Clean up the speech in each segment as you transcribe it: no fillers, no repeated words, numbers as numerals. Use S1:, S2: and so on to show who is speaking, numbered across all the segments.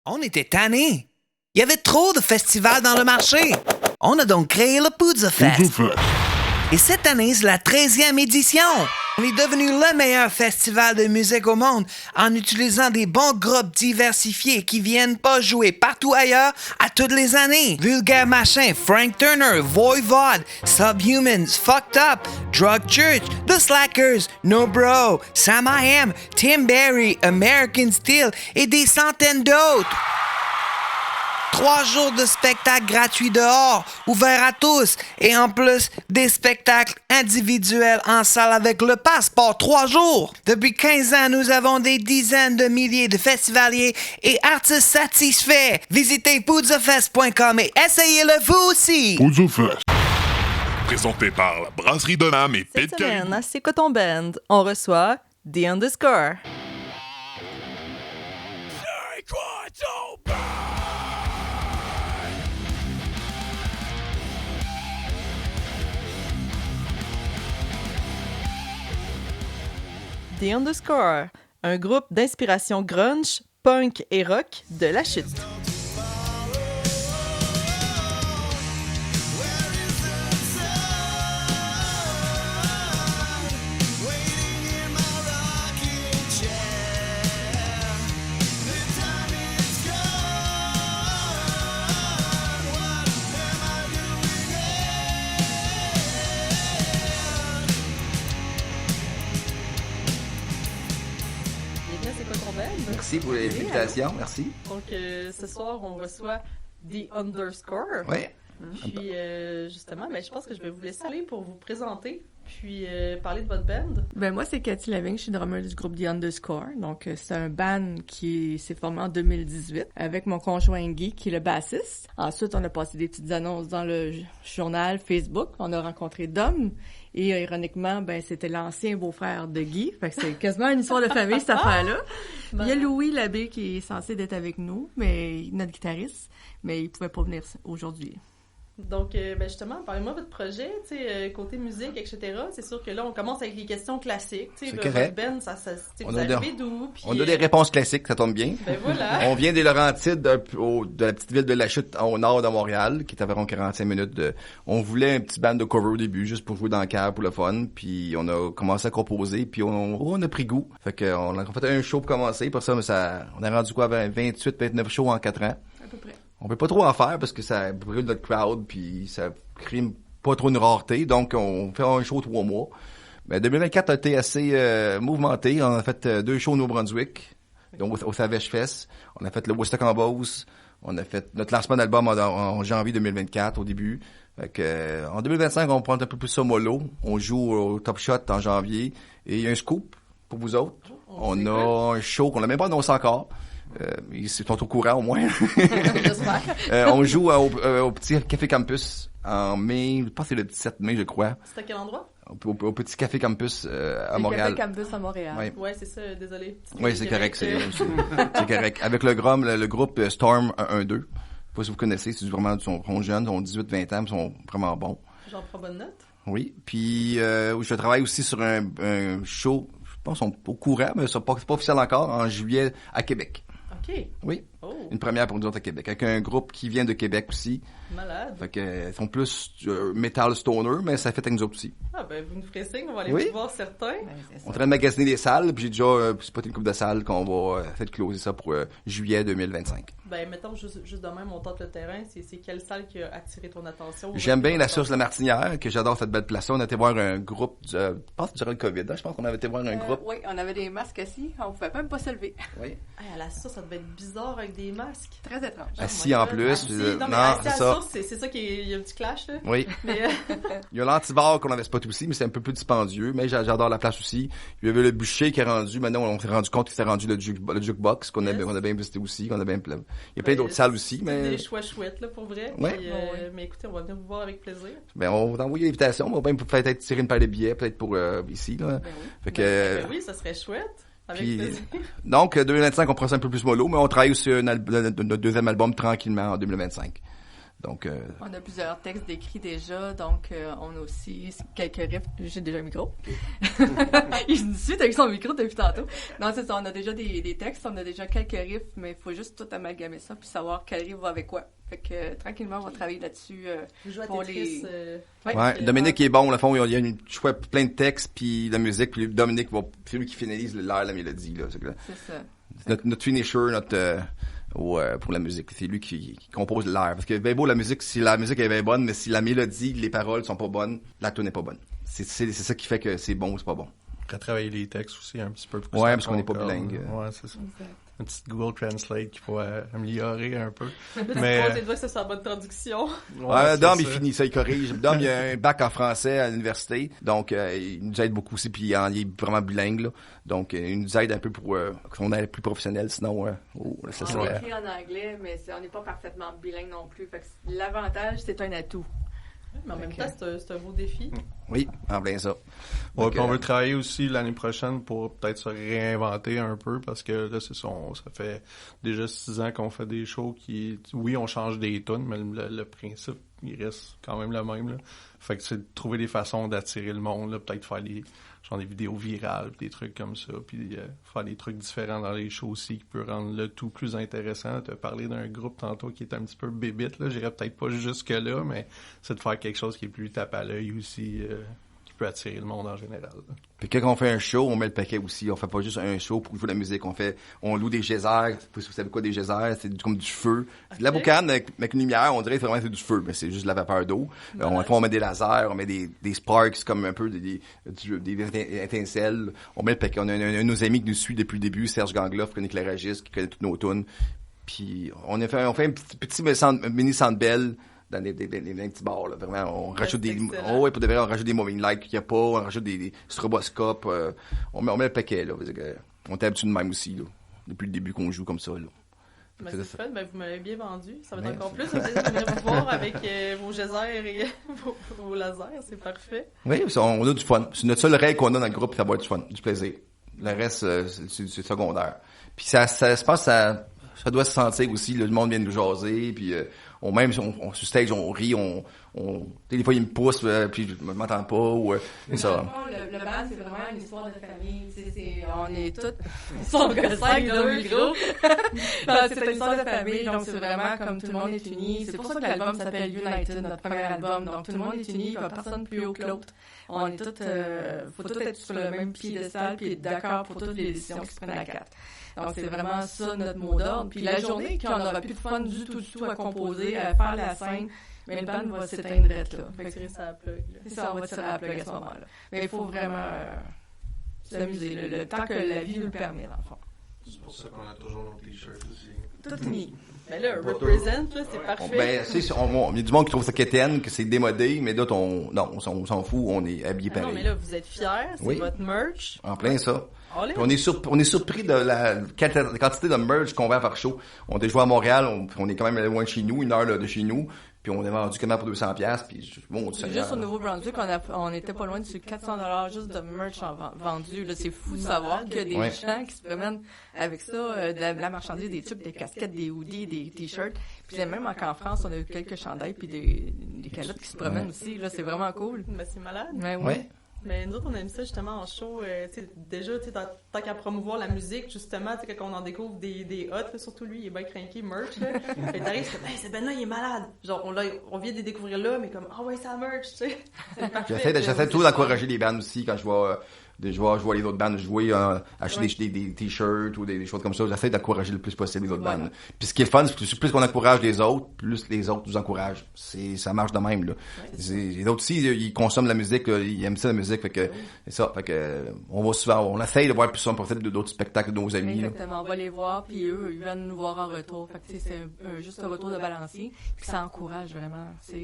S1: On était tannés. Il y avait trop de festivals dans le marché. On a donc créé le Poudza Fest. Et cette année, c'est la 13e édition. On est devenu le meilleur festival de musique au monde en utilisant des bons groupes diversifiés qui viennent pas jouer partout ailleurs à toutes les années. Vulgaire Machin, Frank Turner, Voivod, Subhumans, Fucked Up, Drug Church, The Slackers, No Bro, Sam I Am, Tim Berry, American Steel et des centaines d'autres. 3 jours de spectacles gratuits dehors, ouverts à tous, et en plus, des spectacles individuels en salle avec le passeport 3 jours. Depuis 15 ans, nous avons des dizaines de milliers de festivaliers et artistes satisfaits. Visitez poudzafest.com et essayez-le vous aussi.
S2: Poudzafest. Présenté par la Brasserie de Nam et
S3: Cette
S2: Pete
S3: semaine, à C'est Coton Band, on reçoit The Underscore. The Underscore, un groupe d'inspiration grunge, punk et rock de la chute.
S4: Merci pour l'invitation, merci.
S3: Donc, ce soir, on reçoit The Underscore.
S4: Oui.
S3: Puis, justement, je pense que je vais vous laisser aller pour vous présenter, puis parler de votre band.
S5: Ben moi, c'est Cathy Lavigne, je suis drummer du groupe The Underscore. Donc, c'est un band qui s'est formé en 2018 avec mon conjoint Guy, qui est le bassiste. Ensuite, on a passé des petites annonces dans le journal Facebook. On a rencontré Dom. Et ironiquement, c'était l'ancien beau-frère de Guy. Fait que c'est quasiment une histoire de famille, cette affaire-là. Il y a Louis Labbé qui est censé d'être avec nous, mais notre guitariste, mais il pouvait pas venir aujourd'hui.
S3: Donc, justement, parlez-moi de votre projet, côté musique, etc. C'est sûr que là, on commence avec les questions classiques.
S4: C'est correct.
S3: Ben, vous arrivez d'où? Puis,
S4: on a des réponses classiques, ça tombe bien.
S3: Ben voilà.
S4: On vient des Laurentides, de la petite ville de La Chute, au nord de Montréal, qui est à environ 45 minutes On voulait un petit band de cover au début, juste pour jouer dans le cave, pour le fun. Puis on a commencé à composer, puis on a pris goût. Fait qu'on a fait un show pour commencer. Pour ça, on a rendu quoi, 28, 29 shows en 4 ans.
S5: À peu près.
S4: On peut pas trop en faire parce que ça brûle notre crowd puis ça crée pas trop une rareté. Donc, on fait un show 3 mois. Mais 2024 a été assez mouvementé. On a fait 2 shows au Nouveau-Brunswick, donc au Savage Fest. On a fait le Woodstock en Beauce. On a fait notre lancement d'album en janvier 2024 au début. Fait que, en 2025, on prend un peu plus ça mollo. On joue au Top Shot en janvier. Et il y a un scoop pour vous autres. On a un show qu'on n'a même pas annoncé encore. Ils sont au courant au moins. On joue au petit Café Campus en mai, je pense que c'est le 17 mai, je crois.
S3: C'est à quel endroit?
S4: Au petit Café Campus à Montréal.
S5: Café Campus à Montréal.
S3: Ouais, c'est ça, désolé.
S4: Oui, c'est correct, c'est correct. Avec le groupe Storm 112. Je sais pas si vous connaissez, c'est vraiment, ils sont jeunes, ils ont 18-20 ans, ils sont vraiment bons.
S3: J'en prends bonne note.
S4: Oui, puis je travaille aussi sur un show, je pense qu'ils sont au courant, mais c'est pas officiel encore, en juillet à Québec.
S3: OK.
S4: Oui.
S3: Oh.
S4: Une première pour nous autres à Québec. Avec un groupe qui vient de Québec aussi.
S3: Malade.
S4: Fait que, ils sont plus metal stoner, mais ça fait avec nous autres aussi.
S3: Ah, vous nous ferez signe, on va aller
S4: Oui.
S3: vous voir certains.
S4: On est en train de magasiner des salles, puis j'ai déjà spoté une couple de salles qu'on va faire closer ça pour juillet 2025.
S3: Mettons juste de même, on tente le terrain. C'est quelle salle qui a attiré ton attention?
S4: J'aime bien la source de la Martinière, que j'adore cette belle place-là. On a été voir un groupe, je pense durant le COVID, je pense qu'on avait été voir un groupe.
S5: Oui, on avait des masques assis, on pouvait même pas se lever.
S4: Oui.
S3: À la source, ça devait être bizarre avec des masques.
S5: Très étrange.
S4: Assis en plus.
S3: Assis. Non, mais assis à la source, c'est ça il y a un petit clash, là.
S4: Oui.
S3: Mais,
S4: il y a l'antibar qu'on avait spoté aussi, mais c'est un peu plus dispendieux, mais j'adore la place aussi. Il y avait le bûcher qui est rendu, maintenant on s'est rendu compte qu'il s'est rendu le jukebox, qu'on a bien visité aussi, qu'on a bien, il y a plein d'autres salles aussi, mais.
S3: C'est des choix chouettes, là, pour vrai.
S4: Ouais.
S3: Puis, mais écoutez, on va venir vous voir avec plaisir.
S4: On va t'envoyer l'invitation, on va même peut-être tirer une paire de billets, peut-être pour, ici, là.
S3: Oui.
S4: Fait que.
S3: Oui, ça serait chouette. Avec
S4: puis,
S3: plaisir.
S4: Donc, 2025, on prend ça un peu plus mollo, mais on travaille sur notre deuxième album tranquillement en 2025. Donc,
S5: on a plusieurs textes décrits déjà, donc on a aussi quelques riffs. J'ai déjà un micro. Il me suit avec son micro depuis tantôt. Non, c'est ça, on a déjà des textes, on a déjà quelques riffs, mais il faut juste tout amalgamer ça puis savoir quel riff va avec quoi. Fait que tranquillement, on va travailler là-dessus pour
S3: Tetris,
S4: ouais, Dominique est bon, au fond, il y a une choix plein de textes, puis la musique, puis Dominique c'est lui qui finalise l'air, la mélodie, là.
S5: C'est ça.
S4: Notre finisher, pour la musique. C'est lui qui compose l'air. Parce que ben beau, la musique, si la musique est bien bonne, mais si la mélodie, les paroles sont pas bonnes, la tune n'est pas bonne. C'est ça qui fait que c'est bon ou c'est pas bon.
S6: Retravailler les textes aussi un petit peu.
S4: Ouais, parce qu'on n'est pas bilingue.
S6: Ouais, c'est ça. Une petite Google Translate qui pourrait améliorer un peu.
S3: Mais tu vois que ça soit une bonne traduction.
S4: Ouais, Dom, il finit ça, il corrige. Dom, il a un bac en français à l'université, donc il nous aide beaucoup aussi, puis il est vraiment bilingue, là. Donc il nous aide un peu pour qu'on ait plus professionnel, sinon ça
S5: On
S4: serait...
S5: écrit en anglais, mais on n'est pas parfaitement bilingue non plus. Fait que l'avantage, c'est un atout.
S3: Mais en même temps, c'est un beau défi.
S4: Oui, en plein ça.
S6: Ouais, puis on veut travailler aussi l'année prochaine pour peut-être se réinventer un peu, parce que là, ça fait déjà 6 ans qu'on fait des shows qui, oui, on change des tunes, mais le principe, il reste quand même le même, là. Fait que c'est de trouver des façons d'attirer le monde, là, peut-être faire des vidéos virales, des trucs comme ça, puis faire des trucs différents dans les shows aussi qui peut rendre le tout plus intéressant. Tu as parlé d'un groupe tantôt qui est un petit peu bébite, là, j'irais peut-être pas jusque-là, mais c'est de faire quelque chose qui est plus tape à l'œil aussi, qui peut attirer le monde en général, là.
S4: Puis quand on fait un show, on met le paquet aussi. On fait pas juste un show pour jouer de la musique. On loue des geysers. Vous savez quoi des geysers? C'est comme du feu. C'est de la boucane avec une lumière. On dirait que c'est du feu, mais c'est juste de la vapeur d'eau. On met des lasers, on met des sparks comme un peu des étincelles. On met le paquet. On a un de nos amis qui nous suit depuis le début, Serge Gangloff, qui est un éclairagiste, qui connaît toutes nos tunes. Puis on fait un petit mini Sandbell dans les petits bars, là. Vraiment, on rajoute on rajoute des moving lights qu'il n'y a pas, on rajoute des stroboscopes, on met le paquet, là. On est habitué de même aussi, là. Depuis le début qu'on joue comme ça, là.
S3: Ben, c'est fun, vous m'avez bien vendu. Ça va être encore plus. J'aimerais vous voir avec vos geysers et vos lasers, c'est parfait.
S4: Oui, on a du fun. C'est notre seule règle qu'on a dans le groupe, ça va être du fun, du plaisir. Le reste, c'est secondaire. Puis ça se passe, ça doit se sentir aussi, là, le monde vient nous jaser, puis on sur stage, on rit, des fois, ils me poussent, puis je m'entends pas, ou ça.
S5: Le band, c'est vraiment une histoire de famille. On est tous... Son gossage dans le micro. C'est une histoire de famille, donc c'est vraiment comme tout le monde est uni. C'est pour ça que l'album s'appelle United, notre premier album. Donc tout le monde est uni, il n'y a personne plus haut que l'autre. On est tous... faut tous être sur le même piédestal, puis être d'accord pour toutes les décisions qui se prennent à 4. Donc, c'est vraiment ça notre mot d'ordre. Puis la journée qu'on n'aura plus de fun du tout à composer, à faire la scène, mais le band va s'éteindre là.
S3: Fait que tirer sa plug.
S5: C'est ça, on va tirer la plug à ce moment-là. Mais il faut vraiment s'amuser, le temps que la vie nous le permet, dans le fond.
S6: C'est pour ça qu'on a toujours nos t-shirts aussi.
S5: Tout mis.
S3: Mais là, represent, là, c'est parfait.
S4: Il y a du monde qui trouve ça quétaine, que c'est démodé, mais là, on s'en fout, on est habillé pareil.
S3: Non, mais là, vous êtes fiers, c'est votre merch.
S4: En plein ça. On est surpris de la quantité de merch qu'on vend par show. On est joué à Montréal, on est quand même loin de chez nous, 1 heure là, de chez nous, puis on est vendu quand même pour 200$, puis bon,
S5: juste au Nouveau-Brunswick, on était pas loin de 400$ juste de merch vendu. Là, c'est fou de savoir qu'il y a des gens qui se promènent avec ça, de la marchandise, des tubes, des casquettes, des hoodies, des t-shirts. Puis même qu'en France, on a eu quelques chandails puis des calottes qui se promènent aussi. Là, c'est vraiment cool.
S3: Ben, c'est malade.
S4: Ouais.
S3: Mais nous autres, on aime ça justement en show. Déjà, tant qu'à promouvoir la musique, justement, quand on en découvre des hot, là, surtout lui, il est bien craqué, merch. Là. Fait t'arrives, tu fais, ce Ben-là, il est malade. Genre, on vient de les découvrir là, mais comme, ouais, c'est la merch, tu sais.
S4: J'essaie toujours d'encourager les bands aussi quand je vois les autres bandes jouer, acheter des t-shirts ou des choses comme ça. J'essaie d'encourager le plus possible les autres bandes. Puis ce qui est le fun, c'est que plus qu'on encourage les autres, plus les autres nous encouragent. Ça marche de même, là. Les autres aussi, ils consomment la musique, ils aiment ça la musique, fait que c'est ça. Fait que on essaye de voir plus ça peut-être d'autres spectacles de nos amis.
S5: Exactement, on va les voir, puis eux, ils viennent nous voir en retour. Fait que c'est juste un retour de balancier. Puis ça encourage vraiment, ça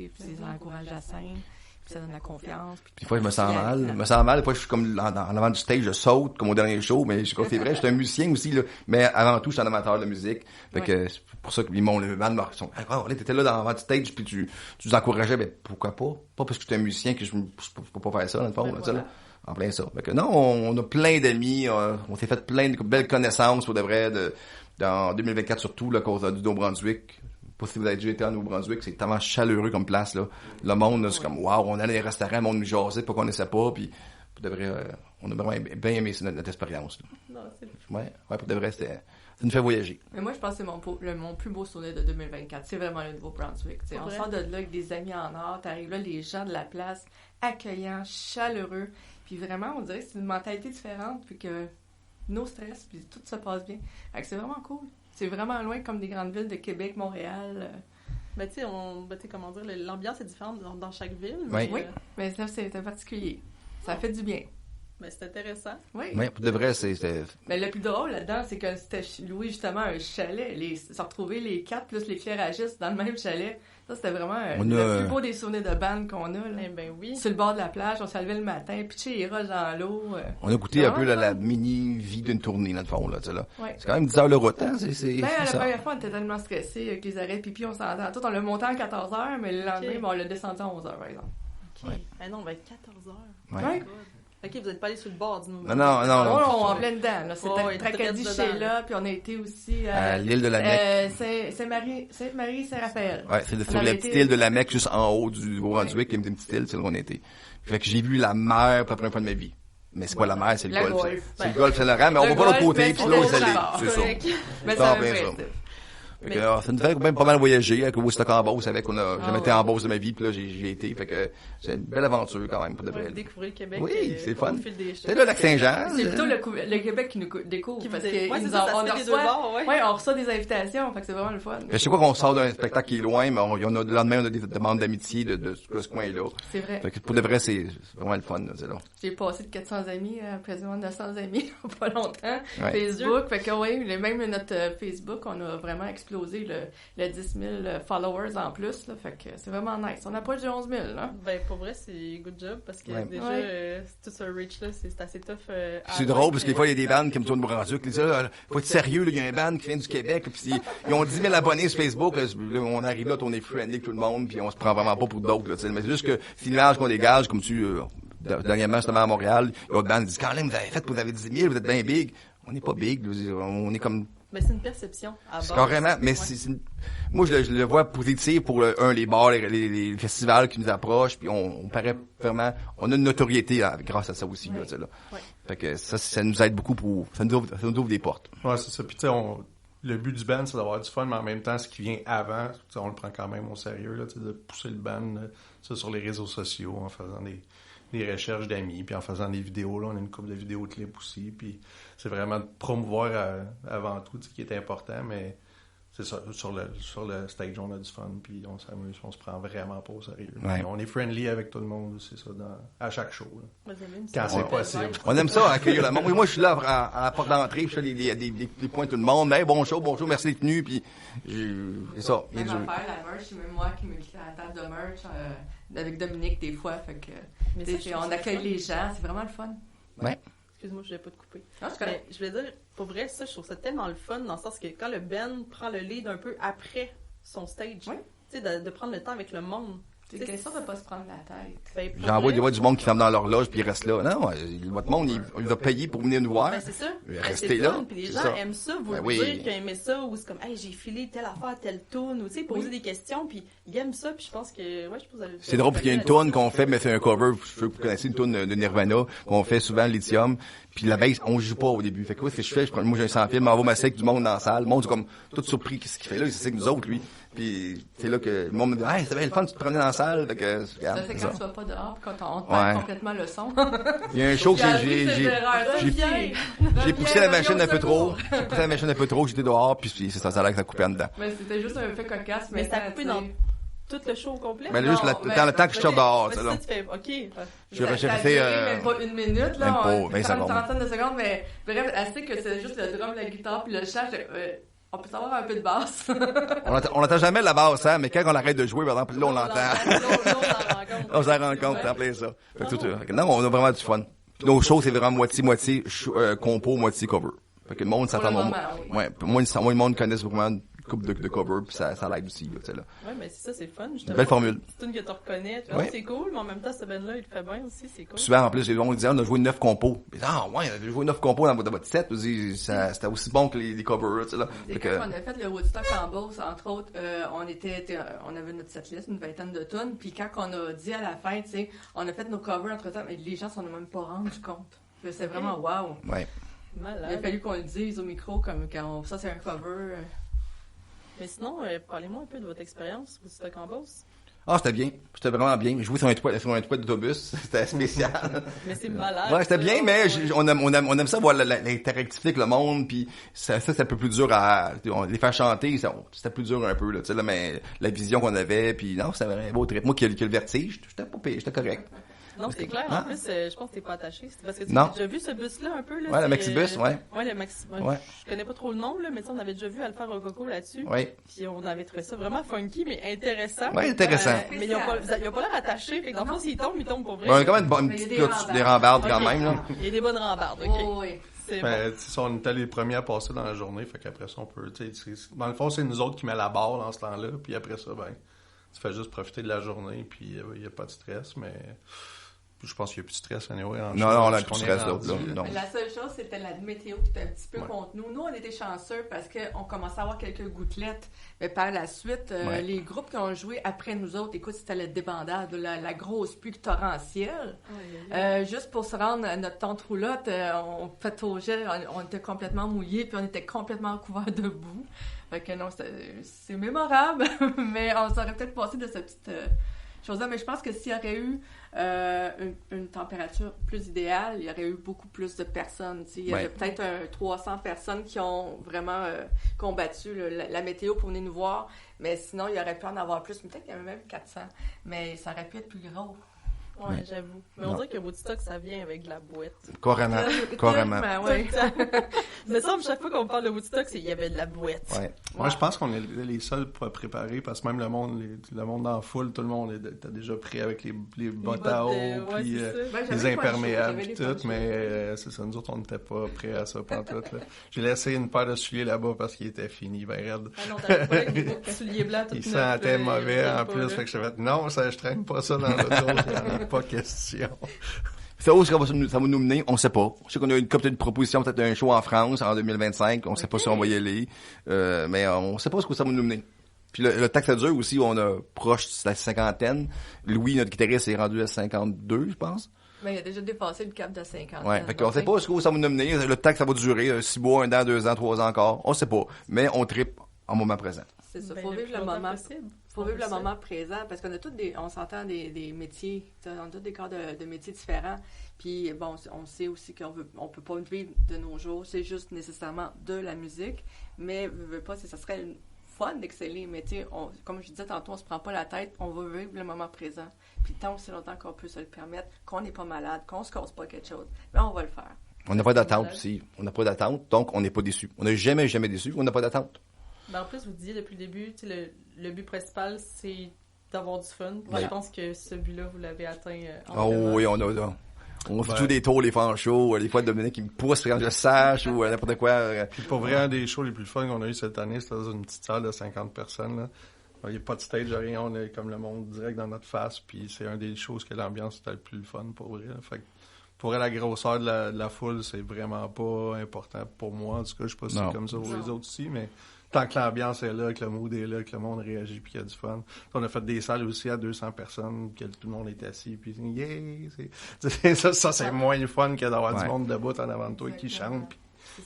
S5: encourage la scène. Puis ça donne la confiance. Puis
S4: des fois, je me sens mal. Des fois, je suis comme en avant du stage, je saute, comme au dernier show, mais c'est vrai, je suis un musicien aussi, là. Mais avant tout, je suis un amateur de musique. Fait que c'est pour ça que le band sont, t'étais là avant du stage, puis tu nous encourageais, ben, pourquoi pas? Pas parce que je suis un musicien que je peux pas faire ça, dans le fond, là, là. En plein ça. Fait que non, on a plein d'amis, on s'est fait plein de belles connaissances, pour de vrai, dans 2024 surtout, là, à cause du Nouveau-Brunswick. pas si vous avez déjà été en Nouveau-Brunswick, c'est tellement chaleureux comme place, là. Le monde, là, c'est comme, wow, on allait dans les restaurants, le monde nous jasait, pas qu'on connaissait pas, puis pour de vrai, on a vraiment bien aimé notre expérience, là.
S3: Non, c'est
S4: Ouais, pour de vrai, ça nous fait voyager.
S5: Mais moi, je pense que c'est mon plus beau souvenir de 2024. C'est vraiment le Nouveau-Brunswick. On sort de là avec des amis en or. T'arrives là, les gens de la place, accueillants, chaleureux. Puis vraiment, on dirait que c'est une mentalité différente. Puis que no stress, puis tout se passe bien. Fait que c'est vraiment cool. C'est vraiment loin comme des grandes villes de Québec, Montréal.
S3: Ben, tu sais, comment dire, l'ambiance est différente dans chaque ville.
S4: Oui.
S5: Oui, mais ça, c'est particulier. Ça fait du bien.
S3: Ben, c'est intéressant.
S5: Oui.
S4: Ouais, pour de vrai, c'est...
S5: Mais le plus drôle là-dedans, c'est que c'était loué justement un chalet. Se retrouver les 4 plus l'éclairagiste dans le même chalet. Ça, c'était vraiment le plus beau des souvenirs de band qu'on a. Là.
S3: Eh ben oui.
S5: Sur le bord de la plage, on s'est levé le matin, pitcher les roches dans l'eau.
S4: On a goûté un peu la mini-vie d'une tournée, dans le fond, là, tu sais, là.
S5: Ouais.
S4: C'est quand même 10 heures de route, hein?
S5: La
S4: ça.
S5: première fois, on était tellement stressés avec les arrêts pipi, on s'entend. Tout, on l'a monté en 14 heures, mais le lendemain, on l'a descendu en 11 heures, par exemple.
S3: OK.
S4: Ouais.
S3: Ah non, ben 14 heures.
S4: Ouais.
S5: Ouais.
S3: God. OK, vous n'êtes pas allé sur le bord du Nouveau.
S4: Non.
S5: En pleine dedans, là. C'était
S3: Ouais,
S5: Tracadie
S3: direct
S5: chez
S3: dedans.
S5: là, puis on a été aussi
S4: À l'île de la Mecque.
S5: Sainte-Marie, Saint-Raphaël.
S4: Ouais, c'est sur
S5: On
S4: la
S5: a
S4: petite
S5: été-
S4: île de la Mecque, juste en haut du Nouveau-Brunswick, qui est une petite île, c'est là où on était. Fait que j'ai vu la mer pour la première fois de ma vie. Mais c'est pas la mer, c'est le
S5: La
S4: golfe.
S5: golfe.
S4: C'est le golfe Saint-Laurent, mais on va pas de l'autre côté, puis là,
S5: on
S4: c'est l'île.
S5: d'accord.
S4: C'est ça.
S5: Mais
S4: Ça,
S5: ça
S4: bien
S5: me
S4: ça.
S5: fait.
S4: Fait que, ça nous fait même pas mal voyager avec le Woodstock en Beauce, avec qu'on a jamais été
S5: ouais.
S4: en Beauce de ma vie, puis là, j'ai été. Fait que c'est une belle aventure quand même, pour de
S3: Ouais,
S4: vrai.
S3: vous découvrez le Québec.
S4: Oui, c'est fun.
S3: au fil des
S4: C'est là, Lac-Saint-Jean.
S5: C'est plutôt le Québec qui nous découvre.
S3: Qui vous
S5: Parce
S3: dit-
S5: que
S3: ouais,
S5: ils
S3: c'est
S5: nous
S3: ça,
S5: ont-
S3: ça
S5: on
S3: se fait des
S5: reçoit-
S3: deux bords, ouais.
S5: Ouais, on reçoit des invitations, fait que c'est vraiment le fun.
S4: Je sais quoi qu'on sort d'un spectacle qui est loin, mais on a, le lendemain, on a des demandes d'amitié de ce coin-là.
S5: C'est vrai.
S4: Fait que pour de vrai, c'est vraiment le fun, là, c'est là.
S5: J'ai passé de 400 amis à quasiment 900 amis, pas longtemps.
S4: Ouais.
S5: Facebook, fait que oui, même notre Facebook, on a vraiment explosé le 10 000 followers en plus, là, fait que c'est vraiment nice. On approche du 11 000, là.
S3: Ben, pour vrai, c'est good job parce que
S4: Ouais.
S3: déjà,
S5: Ouais.
S3: tout ce reach-là, c'est assez tough.
S4: C'est drôle parce que des fois, il y a des bandes qui me tournent au Brunswick. Ils disent, faut être sérieux, là, il y a un band qui vient du Québec, puis ils ont 10 000 abonnés sur Facebook. Là, on arrive là, on est friendly avec tout le monde, puis on se prend vraiment pas pour d'autres. Là, mais c'est juste que c'est l'image qu'on dégage, comme dernièrement, justement à Montréal, l'autre band dit, quand même, vous avez fait, vous avez 10 000, vous êtes bien big. On n'est pas big, là, on est comme...
S3: Mais c'est une perception. À base.
S4: Carrément, mais
S3: Ouais.
S4: moi je le vois positif pour les bars, les festivals qui nous approchent, puis on paraît vraiment, on a une notoriété grâce à ça aussi, là, tu sais, là.
S3: Ouais.
S4: Fait que ça nous aide beaucoup ça nous ouvre des portes.
S6: Ouais, c'est ça. Puis tu sais, le but du band, c'est d'avoir du fun, mais en même temps, ce qui vient avant, tu sais, on le prend quand même au sérieux, là, tu sais, de pousser le band ça, sur les réseaux sociaux, en faisant des recherches d'amis, puis en faisant des vidéos. Là, on a une couple de vidéoclips aussi, puis c'est vraiment de promouvoir avant tout ce qui est important, mais c'est ça, sur le stage, on a du fun, puis on s'amuse, on se prend vraiment pas au sérieux.
S4: Ouais.
S6: On est friendly avec tout le monde, c'est ça, à chaque show. Là.
S3: Vous avez une
S6: Quand
S3: super
S6: c'est possible.
S3: vibe.
S4: On aime ça, accueillir le monde. Oui, moi, je suis là à la porte d'entrée, puis je fais des points à tout le monde. Mais hey, bon show, merci d'être venu, puis c'est ça.
S5: Même affaire, la merch, c'est même moi qui m'invite à la table de merch avec Dominique des fois, fait que
S3: Mais ça, je trouve
S5: on
S3: ça
S5: accueille
S3: fun.
S5: les gens, c'est vraiment le fun.
S4: Ouais.
S3: Excuse-moi, je voulais pas te couper.
S5: Non, c'est correct.
S3: Mais je voulais dire, pour vrai, ça, je trouve ça tellement le fun dans le sens que quand le band prend le lead un peu après son stage,
S5: Oui.
S3: tu sais, de prendre le temps avec le monde.
S5: C'est
S3: Tu sais,
S5: question de pas se prendre la tête.
S3: Ben, pour
S4: J'envoie
S3: vrai,
S4: du monde qui ferme dans leur loge, puis ils restent là. Non, votre monde, il va payer pour venir nous voir.
S3: Ben, c'est ça.
S4: Restez
S3: c'est
S4: là,
S3: fun, Puis les
S4: c'est
S3: gens
S4: ça.
S3: aiment ça, vous
S4: Ben oui.
S3: dire qu'ils aimaient ça, ou c'est comme, hey, j'ai filé telle affaire, telle tourne, ou tu sais, poser des questions, puis ils aiment ça, puis je pense que, ouais, je pense que
S4: C'est drôle, parce qu'il y a une tourne qu'on fait, mais c'est un cover. Je sais que vous connaissez une tourne de Nirvana, qu'on fait souvent, Lithium. Puis la bass, on joue pas au début. Fait que, ce que je fais, moi, j'ai un sans-fil, m'envoie ma sec du monde dans la salle. Le monde, c'est comme, tout surpris, qu'est-ce qu'il fait là? C'est que nous autres, lui. Puis, c'est là que le monde me dit, hey, c'est bien le fun, tu te promenais dans la salle. Fait que,
S5: Ça
S4: regarde,
S5: fait
S4: c'est
S5: quand
S4: ça.
S5: tu vas pas dehors, puis quand on te
S4: Ouais.
S5: perd complètement le son.
S4: Il y a un show que j'ai
S5: j'ai
S4: poussé la machine un peu trop. J'ai poussé la machine un peu trop, j'étais dehors, puis c'est ça, ça a l'air que ça coupait en dedans.
S5: Mais c'était juste un fait cocasse.
S3: Mais ça a
S5: ça
S3: coupé dans tout le show au complet.
S4: Mais là, juste dans le temps que je sors dehors,
S3: Ouais,
S4: tu sais,
S3: c'est
S4: là.
S3: ça, tu fais, OK.
S4: J'ai
S5: Ça a
S4: fait,
S5: duré même pas une minute, là.
S4: même pas,
S5: on
S4: 20
S5: une
S4: secondes.
S5: centaine de secondes, mais bref, assez que c'est juste le drum, la guitare, puis le chant. On peut savoir un peu de basse.
S4: on entend jamais la basse, hein, mais quand on arrête de jouer, par exemple, là, on l'entend. On s'en rend compte, c'est en plein ça. Fait que fait que non, on a vraiment du fun. Puis nos shows, c'est vraiment moitié compo, moitié cover. Fait que le monde s'attend.
S5: Pour le moment, oui.
S4: Ouais, moi, le monde connaisse vraiment couple de covers, puis ça l'aide aussi, là, tu sais, là.
S3: Ouais, mais c'est ça, c'est fun, justement.
S4: Belle formule.
S3: C'est une que tu reconnais. Tu
S4: Ouais.
S3: c'est cool, mais en même temps, ce band-là, il te fait bien aussi, c'est cool.
S4: Puis souvent, en plus, on disait, on a joué 9 compos. Mais, ouais, on a joué 9 compos dans votre set. C'était aussi bon que les covers, tu sais, là.
S5: Et quand on a fait le Woodstock en Beauce, entre autres, on avait notre setlist, une vingtaine de tonnes, puis quand on a dit à la fin, tu sais, on a fait nos covers entre-temps, mais les gens s'en ont même pas rendu compte. C'est vraiment wow.
S4: Ouais.
S3: Malade.
S5: Il a fallu qu'on le dise au micro, comme quand ça c'est un cover.
S3: Mais sinon, parlez-moi un peu de votre expérience au Woodstock en Beauce.
S4: Ah, c'était bien. C'était vraiment bien. Jouer sur un toit d'autobus. C'était spécial.
S3: Mais c'est malade.
S4: Ouais, c'était bien, mais on aime ça voir l'interactivité avec le monde, puis ça c'est un peu plus dur à les faire chanter, c'était plus dur un peu, là, tu sais, là, mais la vision qu'on avait, puis non, c'était un beau trip. Moi qui ai le vertige, j'étais pas pire, j'étais correct.
S3: Non, c'est clair. En plus, je pense que t'es pas attaché. C'est parce que tu
S4: Non.
S3: as déjà vu ce bus-là un peu, là.
S4: Ouais, le Maxibus, ouais.
S3: Ouais, le Maxibus.
S4: Ouais.
S3: Je connais pas trop le nom, là, mais on avait déjà vu Alpha Rococo là-dessus.
S4: Ouais.
S3: Puis on avait trouvé ça vraiment funky, mais intéressant.
S4: Ouais, intéressant.
S3: Mais ils ont pas l'air attachés. Fait que dans le fond, s'ils tombent, ils tombent pour vrai.
S4: On a quand même une
S5: Mais il y a
S4: petite des rambardes quand
S3: Ok.
S4: même, là.
S3: Il y a des bonnes rambardes, ok.
S5: Oh, oui.
S3: C'est bon.
S6: Ben, tu sais, on était les premiers à passer dans la journée, fait qu'après ça, on peut, tu sais, dans le fond, c'est nous autres qui met la barre dans ce temps-là, puis après ça, ben, tu fais juste profiter de la journée, puis il y a pas de stress, mais je pense qu'il n'y a plus de stress, anyway.
S4: Non, on a plus de stress, là. Non.
S5: Mais la seule chose, c'était la météo qui était un petit peu
S6: Ouais.
S5: contre nous. Nous, on était chanceux parce qu'on commençait à avoir quelques gouttelettes. Mais par la suite,
S4: Ouais.
S5: les groupes qui ont joué après nous autres, écoute, c'était le débandade, la grosse pluie torrentielle. Juste pour se rendre à notre tente roulotte, on pataugeait, on était complètement mouillés, puis on était complètement couverts de boue. Fait que non, c'est mémorable, mais on s'aurait peut-être passé de cette petite chose-là. Mais je pense que s'il y aurait eu une température plus idéale, il y aurait eu beaucoup plus de personnes. Il y avait peut-être 300 personnes qui ont vraiment combattu la météo pour venir nous voir, mais sinon, il y aurait pu en avoir plus. Peut-être qu'il y avait même 400, mais ça aurait pu être plus gros.
S3: Ouais, j'avoue. Mais on dirait que Woodstock, ça vient avec de la boîte.
S4: Carrément. Carrément.
S5: Ouais.
S3: Mais ça, chaque fois qu'on parle de Woodstock, il y avait de la boîte.
S4: Ouais.
S6: Moi, je pense qu'on est les seuls pour préparer, parce que même le monde dans la foule, tout le monde était déjà prêt avec les bottes à eau,
S3: ouais,
S6: puis
S3: c'est ça.
S5: Ben, j'avais
S6: les
S5: les ponchos,
S6: imperméables,
S5: j'avais les
S6: puis tout,
S5: ponchos.
S6: mais c'est ça, nous autres, on n'était pas prêts à ça pantoute, là. J'ai laissé une paire de souliers là-bas parce qu'il était fini, ben raide.
S3: Ah non, t'avais pas avec des beaux petits souliers blancs tout
S6: Il
S3: neufs,
S6: sentait
S3: là,
S6: mauvais
S3: il
S6: en
S3: pas,
S6: plus,
S3: là.
S6: fait que je fait non, ça, je traîne pas ça dans l'auto, il n'y en a pas question.
S4: Ça où ça va nous mener? On sait pas. Je sais qu'on a une couple de propositions, peut-être un show en France en 2025. On sait pas si on va y aller. Mais on sait pas ce que ça va nous mener. Puis le taxe à dur aussi, on a proche de la cinquantaine. Louis, notre guitariste, est rendu à 52, je pense.
S5: Mais il a déjà dépassé le cap de 50.
S4: Ouais. Fait qu'on sait pas ce que ça va nous mener. Le taxe, ça va durer 6 mois, 1 an, 2 ans, 3 ans encore. On sait pas. Mais on tripe en moment présent.
S5: C'est ça.
S3: Ben,
S5: Faut
S3: le
S5: vivre
S3: plus
S5: le
S3: longtemps
S5: moment.
S3: possible.
S5: Faut vivre le
S3: Ça.
S5: moment présent parce qu'on a tous on s'entend des métiers, on a tous des corps de métiers différents. Puis bon, on sait aussi on peut pas vivre de nos jours, c'est juste nécessairement de la musique, mais veut pas, ça serait fun d'exceller, mais tu sais, comme je disais tantôt, on se prend pas la tête, on va vivre le moment présent. Puis tant aussi longtemps qu'on peut se le permettre, qu'on n'est pas malade, qu'on se cause pas quelque chose, ben on va le faire.
S4: On n'a pas d'attente aussi. On n'a pas d'attente, donc on n'est pas déçu. On n'a jamais déçu, on n'a pas d'attente.
S3: Ben, en plus, vous disiez depuis le début, tu sais, le but principal, c'est d'avoir du fun.
S4: Ouais.
S3: Je pense que ce but-là, vous l'avez atteint.
S4: Oh oui, on fait tous des tours, les fois en show, les fois Dominique qui me pousse quand je sache ou n'importe quoi.
S6: Puis pour vrai, un des shows les plus fun qu'on a eu cette année, c'était dans une petite salle de 50 personnes, là. Il n'y a pas de stage, rien, on est comme le monde direct dans notre face, puis c'est un des shows que l'ambiance était le plus fun pour vrai. Là. Fait que pour vrai, la grosseur de la foule, c'est vraiment pas important pour moi. En tout cas, je sais pas si c'est comme ça pour les autres aussi, mais tant que l'ambiance est là, que le mood est là, que le monde réagit puis qu'il y a du fun. On a fait des salles aussi à 200 personnes, que tout le monde est assis puis yeah! Ça c'est moins le fun que d'avoir du monde debout en avant de toi qui chante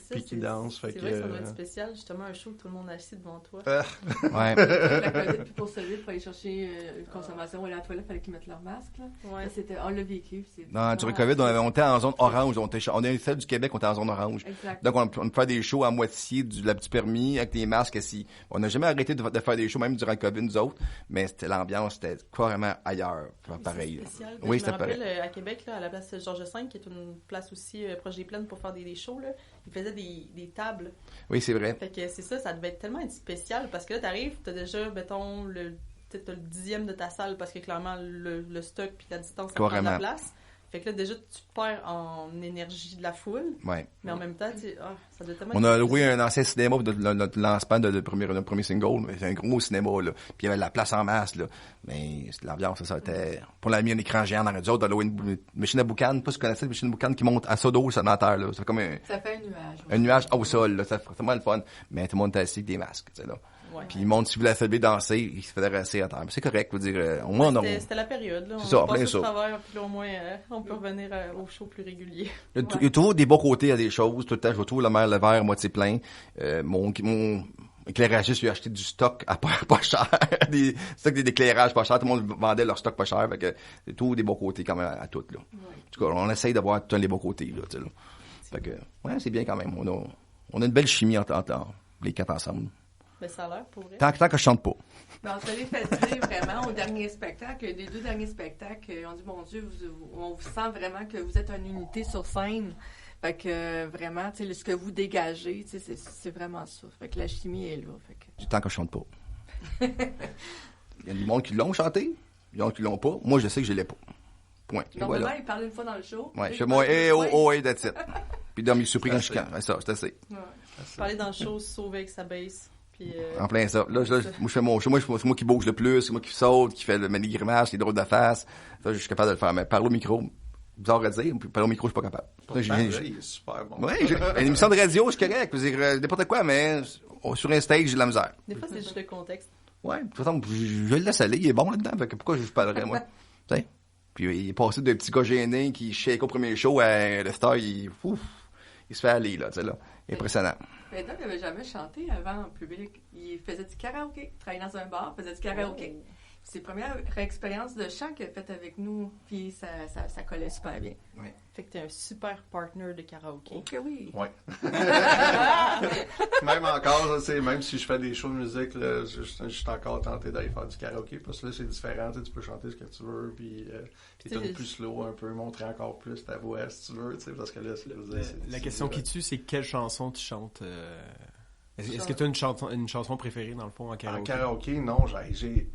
S6: puis qui danse. Fait
S3: c'est
S6: que,
S3: vrai que ça doit être spécial, justement, un show où tout le monde est assis devant toi.
S4: Ouais.
S5: La COVID, puis pour celui, il fallait chercher une consommation ou aller à la toilette, il fallait qu'ils mettent leur masque. Là.
S3: Ouais.
S5: Là, on l'a vécu.
S4: Non, durant le COVID, on était en zone orange. On est celle du Québec, on était en zone orange.
S5: Exact.
S4: Donc, on peut faire des shows à moitié du permis avec des masques assis. On n'a jamais arrêté de faire des shows, même durant le COVID, nous autres. Mais l'ambiance, c'était carrément ailleurs. Pareil.
S3: C'est spécial.
S4: Oui,
S3: je me
S4: c'était pareil.
S3: rappelle, à Québec, là, à la place Georges V, qui est une place aussi proche des plaines pour faire des shows, là, ils faisaient des tables.
S4: Oui, c'est vrai.
S3: Fait que c'est ça devait être tellement être spécial parce que là, t'arrives, t'as déjà, mettons, t'as le 10e de ta salle parce que clairement, le stock puis la distance, ça prend de la
S4: Carrément.
S3: place. Fait que là, déjà, tu perds en énergie de la foule.
S4: Ouais.
S3: Mais en même temps, ça doit tellement...
S4: On a loué un ancien cinéma pour notre lancement de notre premier single, mais c'est un gros cinéma, là. Puis il y avait de la place en masse, là. Mais l'ambiance, ça était... Pour la mis un écran géant dans la autres, on a loué une machine à boucan. Pas si vous connaissez la machine à boucan qui monte à ça d'eau sur la terre, là. Ça fait comme
S5: Ça fait un nuage.
S4: un nuage au sol, là. Ça fait vraiment le fun. Mais tout le monde était assis avec des masques, tu sais, là.
S3: Ouais.
S4: Puis le monde, si vous la faites danser, il se faisait rasser à terre. Mais c'est correct, je veux dire, au moins,
S3: C'était la période, là.
S4: C'est ça,
S3: on
S4: plein
S3: passe
S4: ça.
S3: au travers, puis là, au moins, on peut revenir au show plus régulier.
S4: Il y a toujours des bons côtés à des choses. Tout le temps, je vois toujours le verre à moitié plein. Mon éclairagiste lui a acheté du stock à pas cher. des stocks d'éclairage pas cher. Tout le monde vendait leur stock pas cher. Fait que c'est toujours des bons côtés quand même à tout, là. Ouais. En tout cas, on essaye d'avoir tous les bons côtés, là, tu sais, là. Fait que, ouais, c'est bien quand même. On a une belle chimie entre les quatre ensemble.
S3: Ben, ça a l'air, pour vrai.
S4: Tant que je chante pas.
S5: Ben, on se l'est fait dire vraiment au dernier spectacle, les 2 derniers spectacles, on dit, mon Dieu, on vous sent vraiment que vous êtes une unité sur scène. Fait que vraiment, tu sais, ce que vous dégagez, tu sais, c'est vraiment ça. Fait que la chimie est là. Fait que...
S4: Tant que je chante pas. Il y a du monde qui l'ont chanté, il y en a qui l'ont pas. Moi, je sais que je l'ai pas. Point.
S5: Normalement,
S4: voilà.
S5: il parle une fois dans le show.
S4: Ouais, je fais moi, hey, that's it. Puis Dom, il est surpris quand je chante. Ouais, ça, c'est assez.
S5: Ouais.
S3: Parler dans le show, se sauver avec sa bass. Puis,
S4: En plein ça. Là, moi, je fais mon show. C'est moi qui bouge le plus. C'est moi qui saute, qui fait le mini-grimace, les drôles de face. Ça, je suis capable de le faire. Mais parler au micro, bizarre à dire, puis parler au micro, je suis pas capable.
S6: Il est super bon.
S4: Ouais, une émission de radio, je suis correct. Je veux dire, n'importe quoi, mais sur un stage, j'ai de la misère.
S3: des fois, c'est juste le contexte.
S4: Ouais, de toute façon, je le laisse aller. Il est bon là-dedans. Fait que pourquoi je parlerais, moi? Tu sais? Puis il est passé d'un petit gars gêné qui shake au premier show à le star, il se fait aller, là, tu sais, là. Impressionnant.
S5: Mais Doug n'avait jamais chanté avant en public. Il faisait du karaoké. Il travaillait dans un bar, faisait du karaoké. C'est la première expérience de chant qu'il a faite avec nous, puis ça collait super bien.
S4: Ouais.
S3: Fait que t'es un super partner de karaoké.
S5: Ok, oui.
S6: Ouais. Même encore, même si je fais des shows de musique, là, je suis encore tenté d'aller faire du karaoké, parce que là, c'est différent. Tu peux chanter ce que tu veux, puis t'es plus slow un peu, montrer encore plus ta voix si tu veux, parce que là,
S7: la question qui tue, c'est quelle chanson tu chantes Est-ce que tu as une chanson préférée, dans le fond, en karaoké?
S6: En karaoké, non.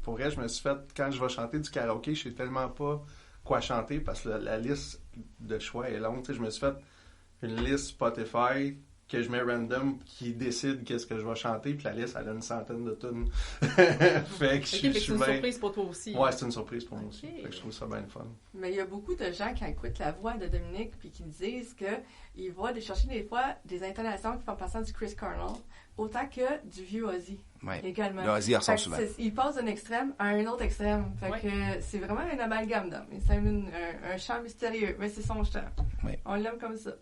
S6: Pour vrai, je me suis fait... Quand je vais chanter du karaoké, je sais tellement pas quoi chanter parce que la liste de choix est longue. Tu sais, je me suis fait une liste Spotify que je mets random qui décide qu'est-ce que je vais chanter, puis la liste, elle a une centaine de tunes. Fait que
S3: c'est une surprise pour toi aussi.
S6: Ouais, c'est une surprise pour moi aussi. Fait que je trouve ça bien le fun.
S5: Mais il y a beaucoup de gens qui écoutent la voix de Dominique puis qui disent qu'ils vont chercher des fois des intonations qui font passer du Chris Cornell autant que du vieux Ozzy.
S4: Ouais.
S5: Également.
S4: Le Ozzy ressort souvent.
S5: Il passe d'un extrême à un autre extrême. Fait que c'est vraiment un amalgame d'homme. C'est un chant mystérieux, mais c'est son chant.
S4: Ouais.
S5: On l'aime comme ça.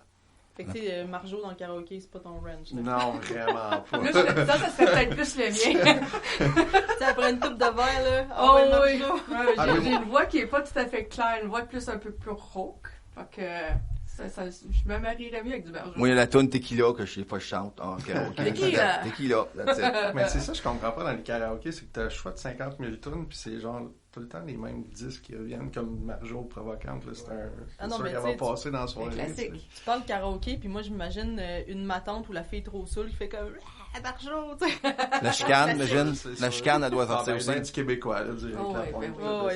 S3: Fait que tu sais, Marjo dans le karaoké, c'est pas ton range.
S6: Non, vraiment pas.
S5: Là, ça serait peut-être plus le mien.
S3: Tu sais, après une coupe de verre, là.
S5: Oh
S3: ouais,
S5: oui.
S3: Marjo.
S5: J'ai une voix qui est pas tout à fait claire, une voix plus un peu plus rauque. Fait que je me marierais mieux avec du Marjo.
S4: Moi, il y a la tune Tequila que je sais pas, je chante en karaoké.
S5: Tequila.
S4: Tequila, that's it.
S6: Mais c'est ça, je comprends pas dans les karaokés, c'est que t'as le choix de 50 000 tunes, puis c'est genre tout le temps les mêmes disques qui reviennent, comme Marjo Provocante, là, c'est
S3: non,
S6: sûr
S3: mais
S6: qu'elle va passer dans son
S5: classique.
S3: Tu parles karaoké, puis moi, j'imagine une matante ou la fille trop saoule qui fait comme Marjo, tu sais.
S4: La chicane, imagine. La chicane, elle doit sortir aussi.
S6: Du québécois, là, du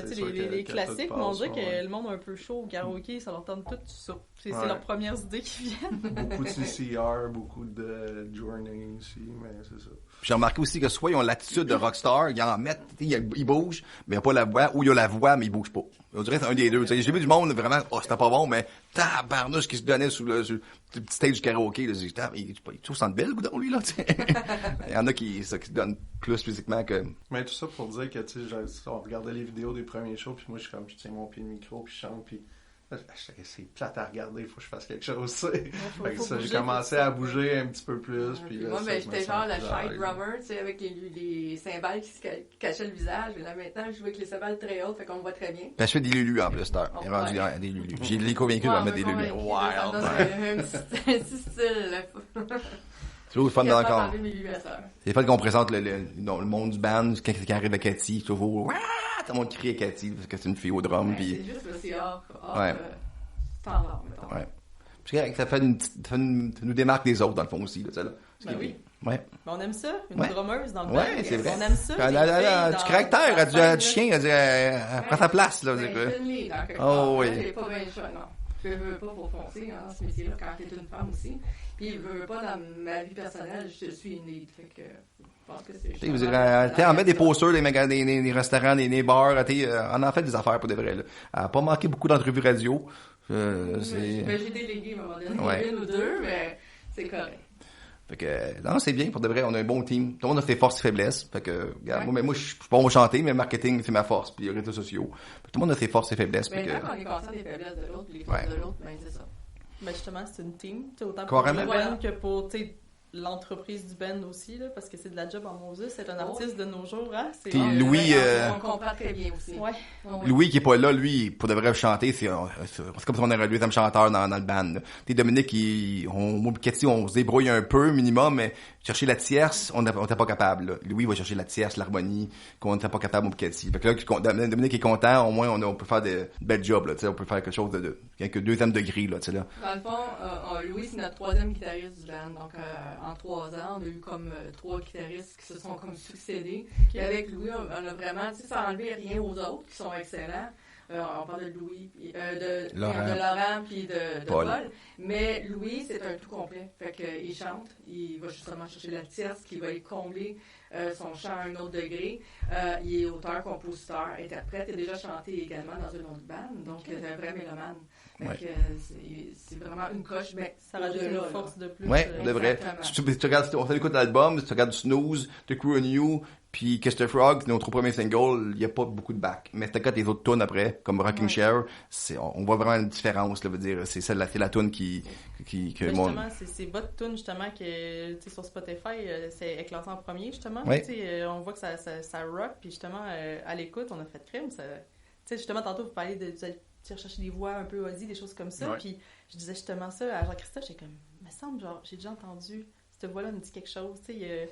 S3: tu sais, les classiques, mais on dirait que le monde un peu chaud au karaoké, ça leur tente tout ça. C'est leurs premières idées qui viennent.
S6: Beaucoup de CCR, beaucoup de Journey aussi, mais c'est ça.
S4: J'ai remarqué aussi que soit ils ont l'attitude de rockstar, ils en mettent, ils bougent, mais il n'y a pas la voix, ou il y a la voix, mais ils bougent pas. On dirait que c'est un des deux. J'ai vu du monde vraiment, c'était pas bon, mais tabarnouche qui se donnait sur le petit stage du karaoké. Là, il trouve ça belle, goudon, lui, là. Il y en a qui se donnent plus physiquement que...
S6: Mais tout ça pour dire que, tu sais, on regardait les vidéos des premiers shows, puis moi, je tiens mon pied de micro, puis je chante, puis... C'est plate à regarder, il faut que je fasse quelque chose. J'ai commencé à bouger un petit peu plus. Puis là,
S5: moi, j'étais genre le shy drummer, tu sais, avec les cymbales qui se cachaient le visage. Et là, maintenant, je joue avec les cymbales très hautes, fait qu'on me voit très bien.
S4: Ben, je fais des lulus en plus, il est rendu des lulus. J'ai les convaincus de mettre des lulus.
S5: Un petit style.
S4: C'est toujours le fun d'encore. C'est le fun qu'on présente le monde du band, quand arrive à Cathy, toujours, tout le monde crie à Cathy, parce que c'est une fille au drum, puis...
S5: C'est juste que c'est hors
S4: ouais.
S5: standard, mettons.
S4: Ouais. C'est correct, ça nous démarque des autres, dans le fond, aussi, là, ça, là.
S3: Ben oui.
S4: Ouais.
S3: Mais on aime ça, une
S4: Ouais.
S3: drummeuse dans le band.
S4: Ouais, c'est vrai.
S3: On aime ça.
S4: Du caractère, du chien, elle prend sa place, là. Oh, oui.
S5: J'ai pas bien le choix, non. Je veux pas pour foncer dans ce métier-là quand t'es une femme aussi. Puis je veux pas dans ma vie personnelle, je suis une lead. Fait que je pense que c'est...
S4: Vous direz, en met des posters, des restaurants, des bars, on en fait des affaires pour de vrai, là. Elle a pas manqué beaucoup d'entrevues radio.
S5: J'ai délégué à un moment donné,
S4: Ouais.
S5: une ou deux, mais c'est correct.
S4: Fait que, non, c'est bien, pour de vrai, on a un bon team. Tout le monde a ses forces et faiblesses. Fait que, regarde, moi, je suis pas bon chanter, mais le marketing, c'est ma force, puis les réseaux sociaux. Tout le monde a ses forces et faiblesses.
S5: Mais
S4: fait que,
S5: quand on est conscient des faiblesses de l'autre, les forces de l'autre, ben c'est ça.
S3: Ben justement, c'est une team, autant pour
S4: Carrément.
S3: le band que pour l'entreprise du band aussi, là, parce que c'est de la job en Moses, c'est un artiste de nos jours, hein?
S4: Puis Louis,
S5: On comprend très bien aussi.
S3: Ouais.
S4: Louis qui est pas là, lui, pour de vrai chanter, c'est comme si on aurait le deuxième chanteur dans le band, là. Dominique, moi et Cathy, on se débrouille un peu, minimum, mais chercher la tierce, on n'était pas capable, là. Louis va chercher la tierce, l'harmonie, qu'on n'était pas capable, moi et Cathy. Fait que là, Dominique est content, au moins, on peut faire de belles jobs, là, tu sais, on peut faire quelque chose de deuxième degré, là, tu sais, là.
S5: Dans le fond, Louis, c'est notre troisième guitariste du band. Donc, en 3 ans, on a eu comme 3 guitaristes qui se sont comme succédés.
S3: Okay.
S5: Et avec Louis, on a vraiment, tu sais, sans enlever rien aux autres qui sont excellents. On parle de Louis, de Laurent, puis de Paul. Mais Louis, c'est un tout complet. Fait qu'il chante, il va justement chercher la tierce qui va y combler son chant à un autre degré. Il est auteur, compositeur, interprète. Il a déjà chanté également dans une autre band. Donc, c'est un vrai mélomane. Fait que c'est vraiment une coche, mais
S3: ça rajoute une force de plus.
S4: Ouais, de vrai. Si tu regardes, on fait écouter l'album, si tu regardes Snooze, The Crew and You, puis Kiss the Frog, nos 3 premiers singles, il y a pas beaucoup de back. Mais si tu regardes les autres tunes après, comme Rocking Chair, on voit vraiment une différence, là, veut dire, c'est la tune que
S3: justement, c'est votre tune, justement, que, tu sais, sur Spotify, c'est classé en premier, justement.
S4: Ouais.
S3: Tu sais, on voit que ça rock, puis justement, à l'écoute, on a fait crime, ça... Tu sais, justement, tantôt, vous parliez de rechercher des voix un peu Ozzy, des choses comme ça. Ouais. Puis je disais justement ça à Jean-Christophe, j'étais comme, me semble, genre, j'ai déjà entendu, cette voix-là me dit quelque chose, tu sais.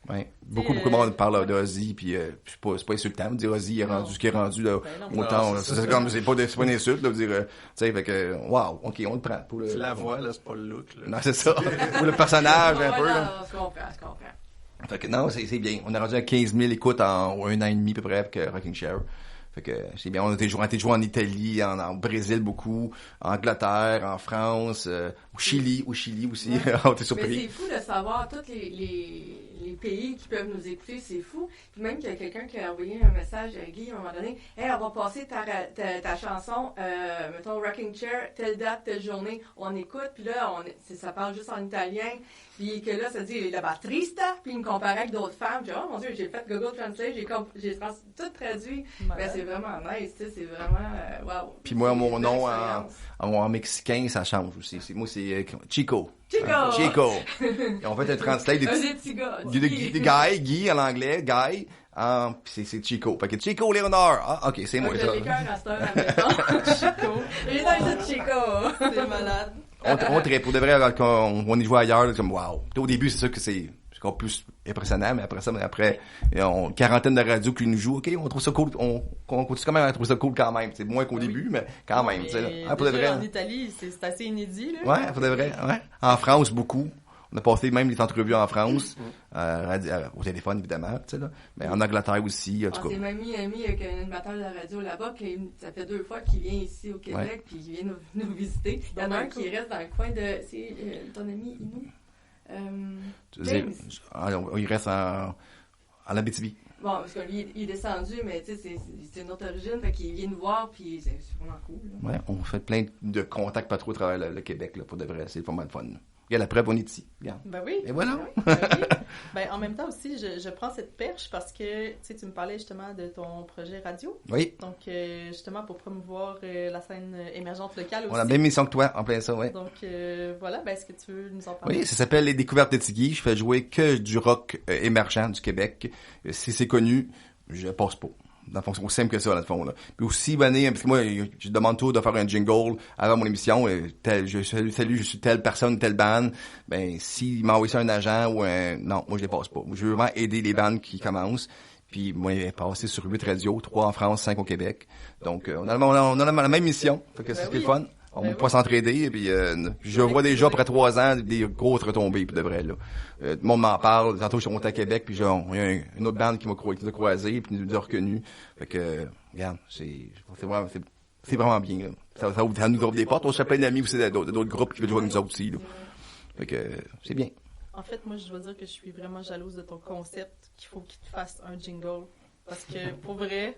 S4: Ouais. Beaucoup de monde parle d'Ozzy, puis c'est pas insultant de dire Ozzy, il est rendu ce qu'il est rendu, là. Autant, c'est comme, c'est pas une insulte, là, de dire, tu sais, fait que, wow, ok, on le prend. Pour
S6: c'est la voix, là, c'est pas le look, là.
S4: Non, c'est ça. Pour le personnage, un peu, là.
S5: Je comprends.
S4: Fait que, non, c'est bien. On a rendu à 15 000 écoutes en 1 an et demi, à peu près, avec Rocking Chair. Fait que c'est bien. On a été joué en Italie, en Brésil beaucoup, en Angleterre, en France, au Chili aussi. On était surpris.
S5: Mais c'est fou de savoir tous les pays qui peuvent nous écouter, c'est fou. Puis même qu'il y a quelqu'un qui a envoyé un message à Guy à un moment donné. Hey, on va passer ta chanson, mettons Rocking Chair, telle date, telle journée, on écoute. Puis là, ça parle juste en italien. Puis que là, ça dit la batterista. Puis il me comparait avec d'autres femmes. J'ai dit, oh mon Dieu, j'ai fait Google Translate, j'ai tout traduit. Ben, c'est vraiment nice, tu sais, c'est vraiment wow.
S4: Puis moi, mon nom en mexicain, ça change aussi. Moi, c'est Chico. Chico. Et on fait un translate des petits gars. Des Guy en anglais, Guy. Puis c'est Chico. Fait que Chico Léonard. Ah, ok, c'est moi, ça.
S5: J'ai qu'un raster à la maison. Chico. Et là, c'est Chico.
S3: C'est malade.
S4: On tripe. Pour de vrai, quand on y joue ailleurs, là, comme wow. Au début, c'est sûr que c'est encore plus impressionnant, mais après, une quarantaine de radios qui nous jouent, ok, on trouve ça cool, on continue quand même à trouver ça cool quand même. C'est moins qu'au début, mais quand même, tu sais.
S3: Pour de vrai. En Italie, c'est assez inédit, là.
S4: Ouais, pour de vrai, ouais. En France, beaucoup. On a passé même les entrevues en France, au téléphone, évidemment, tu sais, là. Mais en Angleterre aussi, en tout cas.
S5: C'est même ami avec un animateur de la radio là-bas, ça fait 2 fois qu'il vient ici au Québec, puis il vient nous visiter. Il y en a un qui reste dans le coin de, c'est ton ami Inou. James.
S4: Il reste en Abitibi.
S5: Bon, parce que lui, il est descendu, mais tu sais, c'est une autre origine, fait qu'il vient nous voir, puis c'est vraiment cool. Là.
S4: Ouais, on fait plein de contacts pas trop à travers le Québec, là, pour de vrai, c'est pas mal fun. Regarde, la preuve, on est ici. Regarde.
S3: Ben oui.
S4: Et voilà.
S3: Ben oui. Ben, en même temps aussi, je prends cette perche parce que, tu sais, tu me parlais justement de ton projet radio.
S4: Oui.
S3: Donc, justement, pour promouvoir la scène émergente locale aussi.
S4: On a la même mission que toi, en plein ça, oui.
S3: Donc, voilà, ben, est-ce que tu veux nous en parler?
S4: Oui, ça s'appelle Les Découvertes de Tigui. Je fais jouer que du rock émergent du Québec. Si c'est connu, je passe pas. Dans le fond, c'est aussi simple que ça, dans le fond, là. Puis aussi, parce que moi, je demande toujours de faire un jingle avant mon émission, je suis telle personne, telle bande. Ben, s'il m'a envoyé ça un agent ou non, moi, je les passe pas. Je veux vraiment aider les bandes qui commencent. Puis, moi, il est passé sur 8 radios, 3 en France, 5 au Québec. Donc, on a la même mission. Fait que c'est le fun. On va pas s'entraider, puis je vois déjà après 3 ans des grosses retombées, puis de vrai, là. Tout le monde m'en parle. Tantôt, je suis monté à Québec, puis il y a une autre bande qui nous a croisés, puis nous a reconnus. Fait que, regarde, c'est vraiment bien, là. Ça nous ouvre des portes. On se fait plein d'amis aussi d'autres groupes qui veulent jouer avec nous autres aussi, là. Fait que, c'est bien.
S3: En fait, moi, je dois dire que je suis vraiment jalouse de ton concept, qu'il faut qu'il te fasse un jingle. Parce que, pour vrai...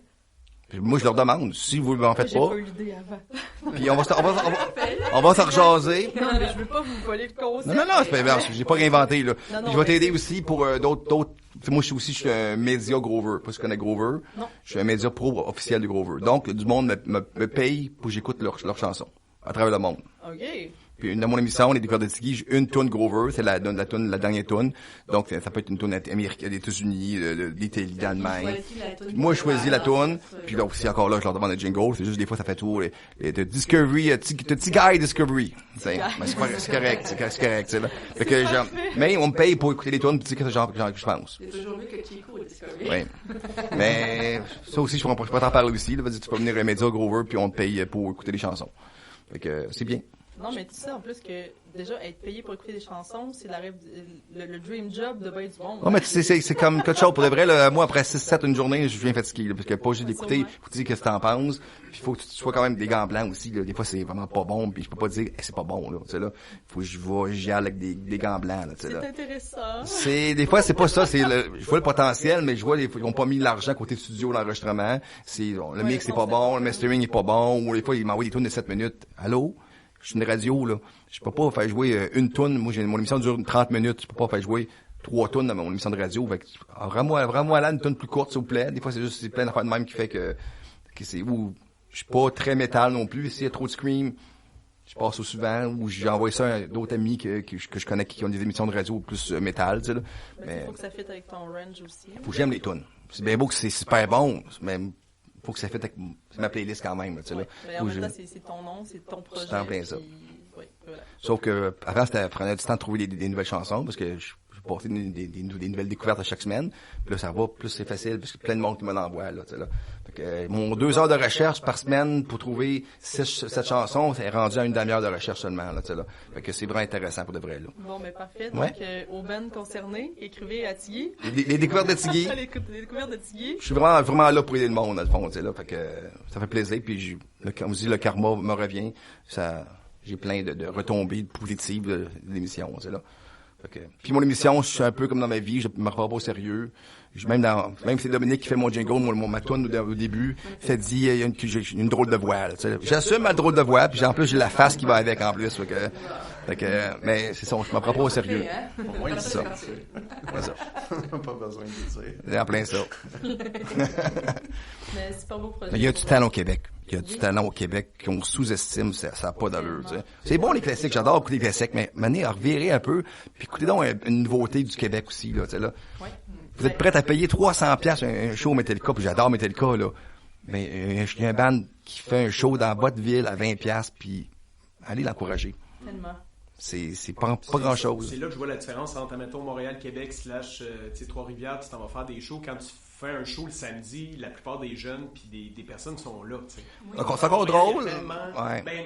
S4: Moi, je leur demande, si vous m'en faites
S3: J'ai
S4: pas.
S3: pas eu l'idée avant.
S4: Puis on va se rejaser.
S3: Non, mais je veux pas vous voler le concept.
S4: Non, c'est pas grave, j'ai pas réinventé, là.
S3: Non,
S4: Je vais t'aider aussi pour d'autres. Moi, je suis un média Grover. Pas si tu connais Grover.
S3: Non.
S4: Je suis un média pro officiel de Grover. Donc, du monde me paye pour que j'écoute leurs chansons. À travers le monde.
S3: OK.
S4: Puis dans mon émission, les découvertes de Tiggy, j'ai une tune Grover, c'est la dernière tune. Donc ça peut être une tune américaine, des États-Unis, d'Italie, d'Allemagne. Moi, je choisis la tune. Puis là aussi encore là, je leur demande un jingle. C'est juste des fois ça fait tout de Discovery, de Tiggy Discovery. C'est correct, c'est correct. C'est là. Fait que mais on me paye pour écouter les tunes, puis c'est genre que je pense.
S5: C'est toujours mieux que Chico Discovery.
S4: Oui. Mais ça aussi, je pourrais t'en parler aussi. Là, vas-y, tu peux venir à Média Grover, puis on te paye pour écouter les chansons. Fait que c'est bien.
S3: Non, mais tu sais, en plus, que déjà, être payé pour écouter des chansons, c'est le dream job de bien du monde.
S4: Non, mais tu sais, c'est comme quelque chose. Pour de vrai, là, moi, après 6-7 une journée, je viens fatigué, là, parce que pas juste d'écouter, faut te dire qu'est-ce que t'en penses. Puis faut que tu sois quand même des gants blancs aussi, là. Des fois, c'est vraiment pas bon, puis je peux pas dire, c'est pas bon, là. Tu sais, là. Faut que j'y aille avec des gants blancs, là, tu sais, là.
S3: C'est intéressant.
S4: Des fois, c'est pas ça, je vois le potentiel, mais je vois, ils ont pas mis l'argent côté studio, l'enregistrement. Le mix, c'est pas bon, le mastering est pas bon, ou des fois, ils m'envoient des tunes de 7 minutes. Allô? Je suis une radio, là. Je peux pas faire jouer une toune. Moi, mon émission dure 30 minutes. Je peux pas faire jouer 3 tounes dans mon émission de radio. Fait que, vraiment là, une toune plus courte, s'il vous plaît. Des fois, c'est plein d'affaires de même qui fait que c'est où je suis pas très métal non plus. S'il y a trop de scream, je passe au souvent, ou j'ai envoyé ça à d'autres amis que je connais qui ont des émissions de radio plus métal, tu sais, là.
S3: Mais faut que ça fitte avec ton range aussi.
S4: Faut que j'aime les tunes. C'est bien beau que c'est super bon, mais faut que ça fitte avec ma playlist quand même, tu sais, là.
S3: Mais en même temps, c'est ton nom, c'est ton projet.
S4: C'est en plein ça.
S3: Oui, voilà.
S4: Sauf que, avant, ça prenait du temps de trouver des nouvelles chansons, parce que je portais des nouvelles découvertes à chaque semaine. Puis là, ça va, plus c'est facile, parce que plein de monde qui me l'envoie, là, tu sais, là. Fait que, mon 2 heures de recherche par semaine pour trouver cette chanson, c'est rendu à une demi-heure de recherche seulement, là, tu sais, là. Fait que c'est vraiment intéressant pour de vrai, là.
S3: Bon, mais parfait.
S4: Ouais.
S3: Donc, aux bandes concernées, écrivez à Tiggy.
S4: Les découvertes de Tiggy.
S3: Les découvertes de Tiggy.
S4: Je suis vraiment là pour aider le monde, dans le fond, tu sais, là. Fait que, ça fait plaisir, puis comme je dis, le karma me revient. J'ai plein de retombées positives de l'émission, tu sais, là. Puis mon émission, je suis un peu comme dans ma vie, je me reprends pas au sérieux. Même c'est Dominique qui fait mon jingle, ma tune au début, ça dit j'ai une drôle de voix, là, tu sais. J'assume ma drôle de voix, puis en plus j'ai la face qui va avec en plus, mais c'est ça, je me prends pas au sérieux.
S6: Ouais,
S4: c'est ça.
S6: C'est ça. Pas besoin de le dire.
S4: C'est en plein ça.
S3: Mais c'est pas beau projet.
S4: Mais il y a du talent au Québec. Il y a du talent au Québec qu'on sous-estime, ça a pas d'allure, tu sais. C'est bon les classiques, j'adore écouter les classiques, mais maintenant, revirer un peu, puis écoutez donc une nouveauté du Québec aussi, là, tu sais, là.
S3: Ouais.
S4: Vous êtes prêts à payer 300$ un show Metallica, puis j'adore Metallica, là. Mais il y a un band qui fait un show dans votre ville à 20$, puis allez l'encourager.
S3: Tellement.
S4: C'est pas grand chose.
S7: C'est là que je vois la différence entre, mettons, Montréal, Québec, / Trois-Rivières, tu t'en vas faire des shows. Quand tu fais un show le samedi, la plupart des jeunes puis des personnes sont là, tu sais.
S4: C'est encore drôle.
S7: Ouais. Ben,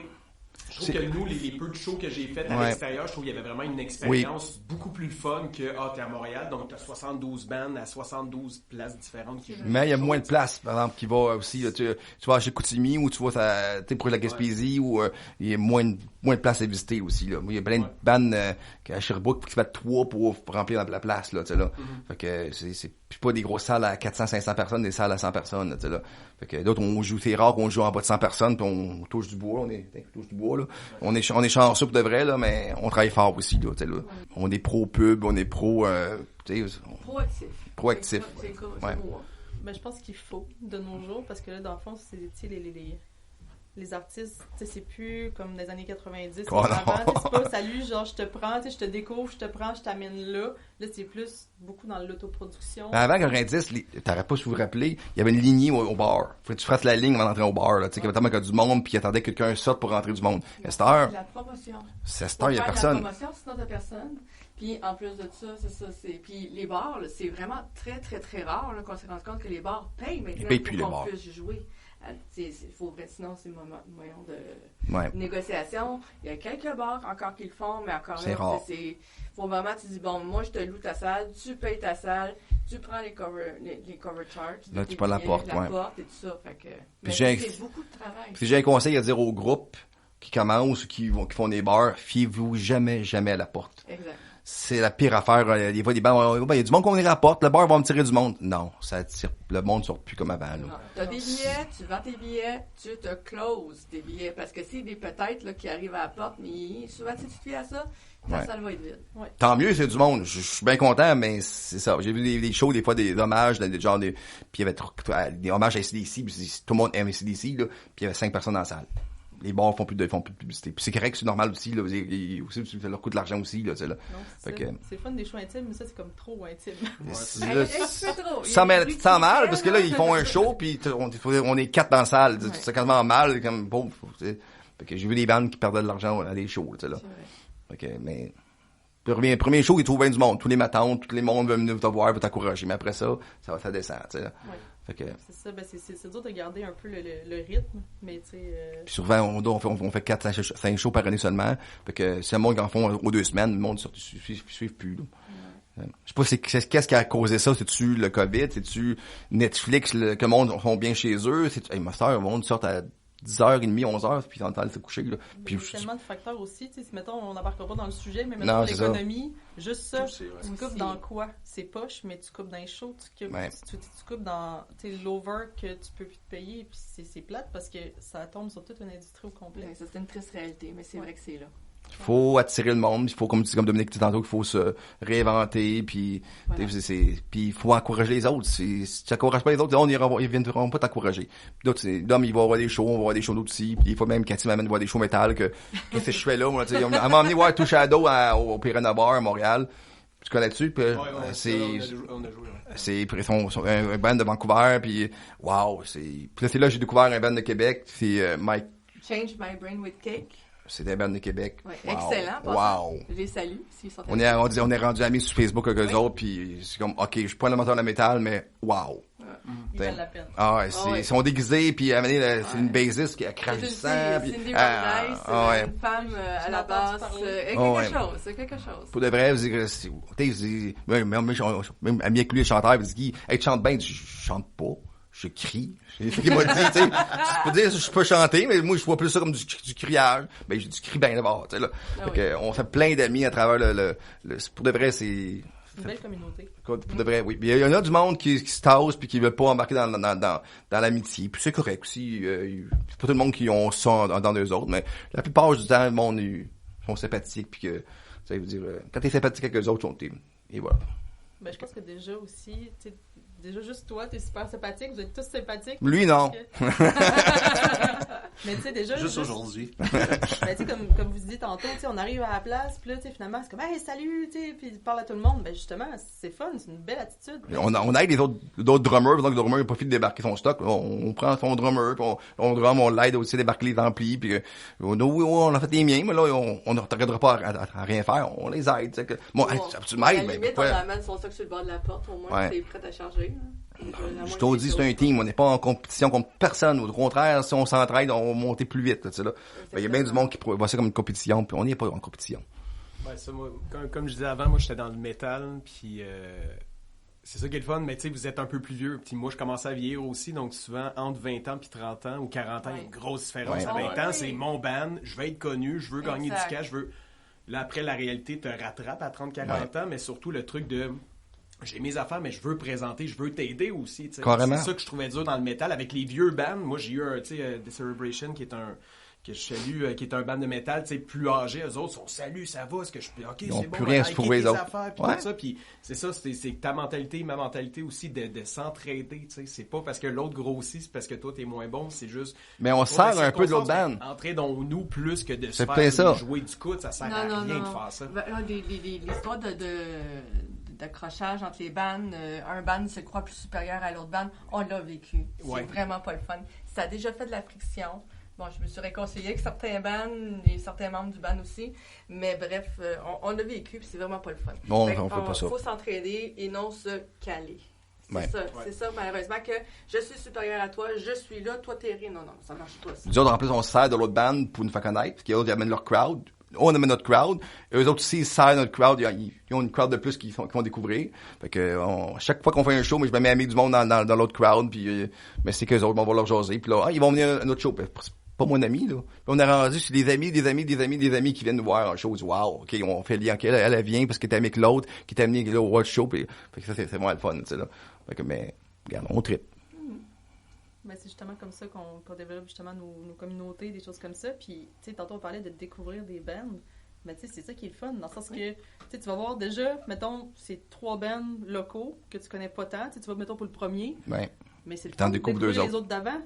S7: je trouve que nous, les peu de shows que j'ai fait à l'extérieur, je trouve qu'il y avait vraiment une expérience beaucoup plus fun que, t'es à Montréal, donc t'as 72 bandes à 72 places différentes qui jouent.
S4: Mais il y a moins de places, par exemple, qui va aussi, là, tu vas chez Chicoutimi, ou tu vas, pour la Gaspésie, ou, il y a moins de places à visiter aussi, là. Il y a plein de bandes, à Sherbrooke, qui se battent 3 pour remplir la place, là, tu sais, là. Fait que c'est pas des grosses salles à 400-500 personnes, des salles à 100 personnes, tu sais, là. Fait que d'autres, c'est rare qu'on joue en bas de 100 personnes, puis on touche du bois, là. On est chanceux pour de vrai, là, mais on travaille fort aussi, là, tu sais, là. On est pro-pub, on est
S5: Proactif.
S4: Proactif.
S5: C'est
S4: Ouais.
S3: Ben, je pense qu'il faut, de nos jours, parce que là, dans le fond, c'est, tu sais, les artistes, tu sais, c'est plus comme des années 90.
S4: Oh,
S3: avant, c'est pas salut, genre, je te prends, tu sais, je te découvre, je te prends, je t'amène là. Là, c'est plus beaucoup dans l'autoproduction.
S4: Avant 90, t'aurais pas su vous rappeler, il y avait une lignée au bar. Faut que tu fasses la ligne avant d'entrer au bar, là. Tu sais, qu'il y avait tellement qu'il y a du monde, puis il attendait que quelqu'un sorte pour rentrer du monde. À cette heure,
S5: La promotion.
S4: il y a personne.
S5: La promotion, sinon t'as personne. Puis en plus de ça, c'est ça. Puis les bars, là, c'est vraiment très, très, très rare là, qu'on s'est rendu compte que les bars payent maintenant pour qu'on puisse jouer. Sinon, c'est moyen de négociation. Il y a quelques bars encore qui le font, mais encore
S4: c'est
S5: là,
S4: rare.
S5: Faut vraiment, tu dis, bon, moi, je te loue ta salle, tu payes ta salle, tu prends les cover charges.
S4: Là, tu prends la porte,
S5: et tout ça. Fait que, mais c'est beaucoup de travail.
S4: Puis j'ai un conseil à dire aux groupes qui commencent ou qui font des bars, fiez-vous jamais à la porte.
S5: Exact.
S4: C'est la pire affaire. Des fois, des bars, il y a du monde qu'on ouvre la porte, le bar va me tirer du monde. Non, ça tire, le monde ne sort plus comme avant.
S5: Tu as des billets, tu vends tes billets, tu te closes tes billets. Parce que c'est des peut-être là, qui arrivent à la porte, mais souvent, si tu te fies à ça, ta salle va être vide. Ouais.
S4: Tant mieux, c'est du monde. Je suis bien content, mais c'est ça. J'ai vu des shows, des fois, des hommages, puis il y avait des hommages à AC/DC, puis tout le monde aime AC/DC, là, puis il y avait 5 personnes dans la salle. Les bars font plus de publicité. Puis c'est correct, c'est normal aussi, là. Ça leur coûte de l'argent aussi, là, tu sais, là.
S3: Non, c'est fun des shows intimes, mais ça, c'est comme trop intime.
S4: Tu sens mal, parce que là, ils font un show, puis on est 4 dans la salle. Tu sens quasiment mal, comme pauvre, tu sais. Fait que j'ai vu des bandes qui perdaient de l'argent à des shows, tu sais, là. Fait que, mais, premier show, ils trouvent bien du monde. Tous les matins, tout le monde veut venir te voir pour t'encourager. Mais après ça descend, tu sais, là. Fait que,
S3: c'est ça, c'est dur de garder un peu le rythme, mais tu sais...
S4: Puis souvent, on fait 4-5 shows par année seulement. Fait que si le monde en font aux 2 semaines, le monde ne suit plus, là. Je sais pas qu'est-ce qui a causé ça, c'est-tu le COVID, c'est-tu Netflix, que le monde font bien chez eux, ma soeur, le monde sort à 10h30, 11h, puis on tente de se coucher, là. Puis
S3: il y a tellement de facteurs aussi, tu sais, mettons, on n'embarquera pas dans le sujet, mais mettons l'économie, juste ça, tu coupes dans quoi? C'est poche, mais tu coupes dans les shows, tu coupes dans, l'over que tu peux plus te payer, puis c'est plate parce que ça tombe sur toute une industrie au complet.
S5: Ouais, ça, c'est une triste réalité, mais c'est vrai que c'est là.
S4: Il faut attirer le monde, il faut, comme Dominique dit tantôt, qu'il faut se réinventer, puis il faut encourager les autres. Si tu n'encourages pas les autres, ils viendront pas t'encourager. D'autres, Dom, il va voir des shows, on va voir des shows d'autres aussi, puis des fois même Cathy m'amène voir des shows métal, qu'est-ce que je fais là, moi, elle m'a emmené voir Two Shadow au Piranha Bar à Montréal. Tu connais-tu? Puis,
S7: on a joué.
S4: C'est un band de Vancouver, puis wow, puis là, j'ai découvert un band de Québec, c'est Mike.
S5: Change My Brain with Cake.
S4: C'est des bandes de Québec.
S5: Ouais, wow. Excellent.
S4: Wow.
S5: Je les salue. S'ils sont
S4: on est rendu amis sur Facebook avec eux autres, puis c'est comme, OK, je suis pas un amateur de métal, mais wow.
S3: Ils valent la peine.
S4: Ils sont déguisés, puis c'est une bassiste qui a craché du sang.
S5: C'est une femme à la basse. C'est quelque chose.
S4: Pour de vrai, même ami avec lui, le chanteur, il dit, hey, tu chantes bien, je chante pas. Je crie. C'est ce qu'il m'a dit, tu sais. Je peux dire, je peux chanter, mais moi, je vois plus ça comme du criage. Ben, j'ai du cri bien d'abord, tu sais, là. On fait plein d'amis à travers pour de vrai, c'est
S3: une belle communauté.
S4: Pour de vrai, oui. Il y en a du monde qui se tasse puis qui veut pas embarquer dans l'amitié. Puis c'est correct aussi. C'est pas tout le monde qui ont ça dans eux autres, mais la plupart du temps, le monde sont sympathiques puis que, ça veut dire, quand t'es sympathique avec eux autres, et voilà.
S3: Ben, je pense que déjà aussi, tu sais, déjà juste toi, t'es super sympathique, vous êtes tous sympathiques.
S4: Lui, non.
S3: Mais tu sais, déjà...
S6: Juste aujourd'hui.
S3: Ben, tu sais, comme vous disiez tantôt, tu sais, on arrive à la place, puis là, tu sais, finalement, c'est comme, hey, salut, tu sais, puis il parle à tout le monde. Ben, justement, c'est fun, c'est une belle attitude.
S4: On aide les d'autres drummers, pendant que le drummer n'a pas fini de débarquer son stock. On prend son drummer, puis on l'aide aussi à débarquer les amplis, puis on a fait les miens, mais là, on ne regardera pas à rien faire, on les aide, tu sais. Bon, tu m'aides, mais
S5: limite, on amène son stock sur le bord de la porte, au moins, c'est prêt à charger.
S4: Je t'ai dit, c'est un team, on n'est pas en compétition contre personne. Au contraire, si on s'entraide, on va monter plus vite. Tu sais, là. Il y a bien du monde qui voit ça comme une compétition, puis on n'est pas en compétition.
S7: Ouais, ça, moi, comme je disais avant, moi j'étais dans le métal, puis c'est ça qui est le fun, mais tu sais, vous êtes un peu plus vieux, puis moi je commençais à vieillir aussi, donc souvent entre 20 ans puis 30 ans ou 40 ans, il y a une grosse différence. À 20 ans, c'est mon band, je veux être connu, je veux gagner du cash, je veux... Là, après, la réalité te rattrape à 30-40 ans, mais surtout le truc de... J'ai mes affaires, mais je veux présenter, je veux t'aider aussi. C'est ça que je trouvais dur dans le métal. Avec les vieux bands, moi j'ai eu Cerebration qui est un band de métal, plus âgé. Eux autres sont salut, ça va, est-ce que je peux. OK,
S4: ils ont
S7: c'est
S4: plus
S7: bon,
S4: rien à se prouver les autres.
S7: Affaires, puis tout ça. Puis c'est ça, c'est ta mentalité, ma mentalité aussi de s'entraider. C'est pas parce que l'autre grossit, c'est parce que toi t'es moins bon, c'est juste.
S4: Mais on sert un peu de l'autre band.
S7: Entrer dans nous plus que de se faire jouer du coude, ça sert à rien de faire ça.
S5: L'histoire d'accrochage entre les bandes, un band se croit plus supérieur à l'autre band, on l'a vécu. C'est vraiment pas le fun. Ça a déjà fait de la friction. Bon, je me suis réconciliée avec certains bands et certains membres du band aussi. Mais bref, on a vécu, puis c'est vraiment pas le fun.
S4: Non, on fait pas ça.
S5: Il faut s'entraider et non se caler. C'est ça, malheureusement, que je suis supérieur à toi, je suis là, toi t'es rien. Non, ça marche pas, ça.
S4: Nous autres, en plus, on se sert de l'autre band pour nous faire connaître, parce qu'ils amènent leur crowd. On amène notre crowd. Et eux autres aussi, ils servent notre crowd. Ils ont une crowd de plus qu'ils vont découvrir. Fait que, chaque fois qu'on fait un show, mais je me mets à mettre du monde dans l'autre crowd, puis, mais c'est qu'eux autres, on va leur jaser. Puis là, ils vont venir à notre show. C'est pas mon ami, là. On est rendu sur des amis qui viennent nous voir un show. Wow, OK, on fait le lien. Elle vient parce qu'elle est amie avec l'autre, qui est amie avec l'autre watch show. Puis, fait que ça, c'est vraiment le fun, tu sais, là. Fait que, mais, regarde, on trippe.
S3: Ben, c'est justement comme ça qu'on développe justement nos communautés, des choses comme ça. Puis, tu sais, tantôt on parlait de découvrir des bands. Mais tu sais, c'est ça qui est le fun, dans le sens que, tu vas voir déjà, mettons, c'est 3 bands locaux que tu connais pas tant. Tu vas, mettons, pour le premier.
S4: Ouais.
S3: Mais c'est le
S4: T'en
S3: fun de
S4: découvres
S3: découvrir
S4: deux
S3: les autres d'avant.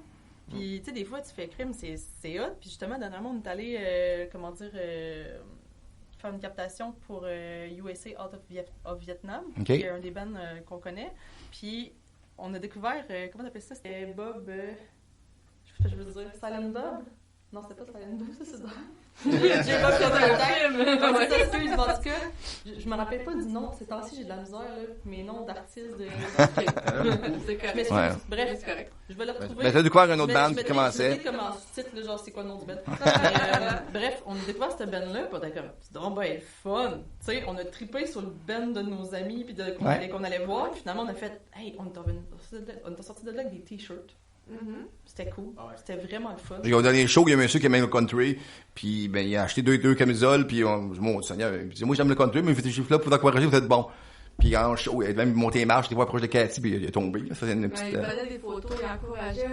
S3: Puis, tu sais, des fois, tu fais crime, c'est hot. Puis justement, dernièrement, on est allé, faire une captation pour USA Out of Vietnam, qui est un des bands qu'on connaît. Puis, on a découvert, comment t'appelles ça? C'était Bob, je veux dire, Silent Bob? Non, c'était pas Silent Bob, ça, c'est ça. J'ai Bob qui a excuse, en tout cas, je me rappelle pas du nom, ces temps-ci, j'ai de la misère, là, mes noms d'artistes de...
S5: C'est correct.
S3: Mais
S4: Ouais.
S3: bref, c'est correct. Je vais le retrouver.
S4: Mais t'as découvert un autre band qui commençait.
S3: Je comme en sous-titre, là, genre, c'est quoi le nom du band? Bref, on a découvert cette band-là, pis on était comme, c'est donc ben fun. Tu sais, on a trippé sur le band de nos amis, pis qu'on allait voir, pis finalement, on a fait, hey, on est sorti de là avec des t-shirts. C'était cool. C'était vraiment le fun.
S4: Au dernier show, il y a un monsieur qui aimait le country, puis ben il a acheté deux camisoles, puis mon Seigneur, il dit moi j'aime le country, mais il fait des chiffres là pour t'encourager, vous êtes bon. Puis en show, il a même monté les marches, il était proche de Cathy, puis il est tombé. Ça c'est une petite.
S5: Il prenait des photos, il encourageait,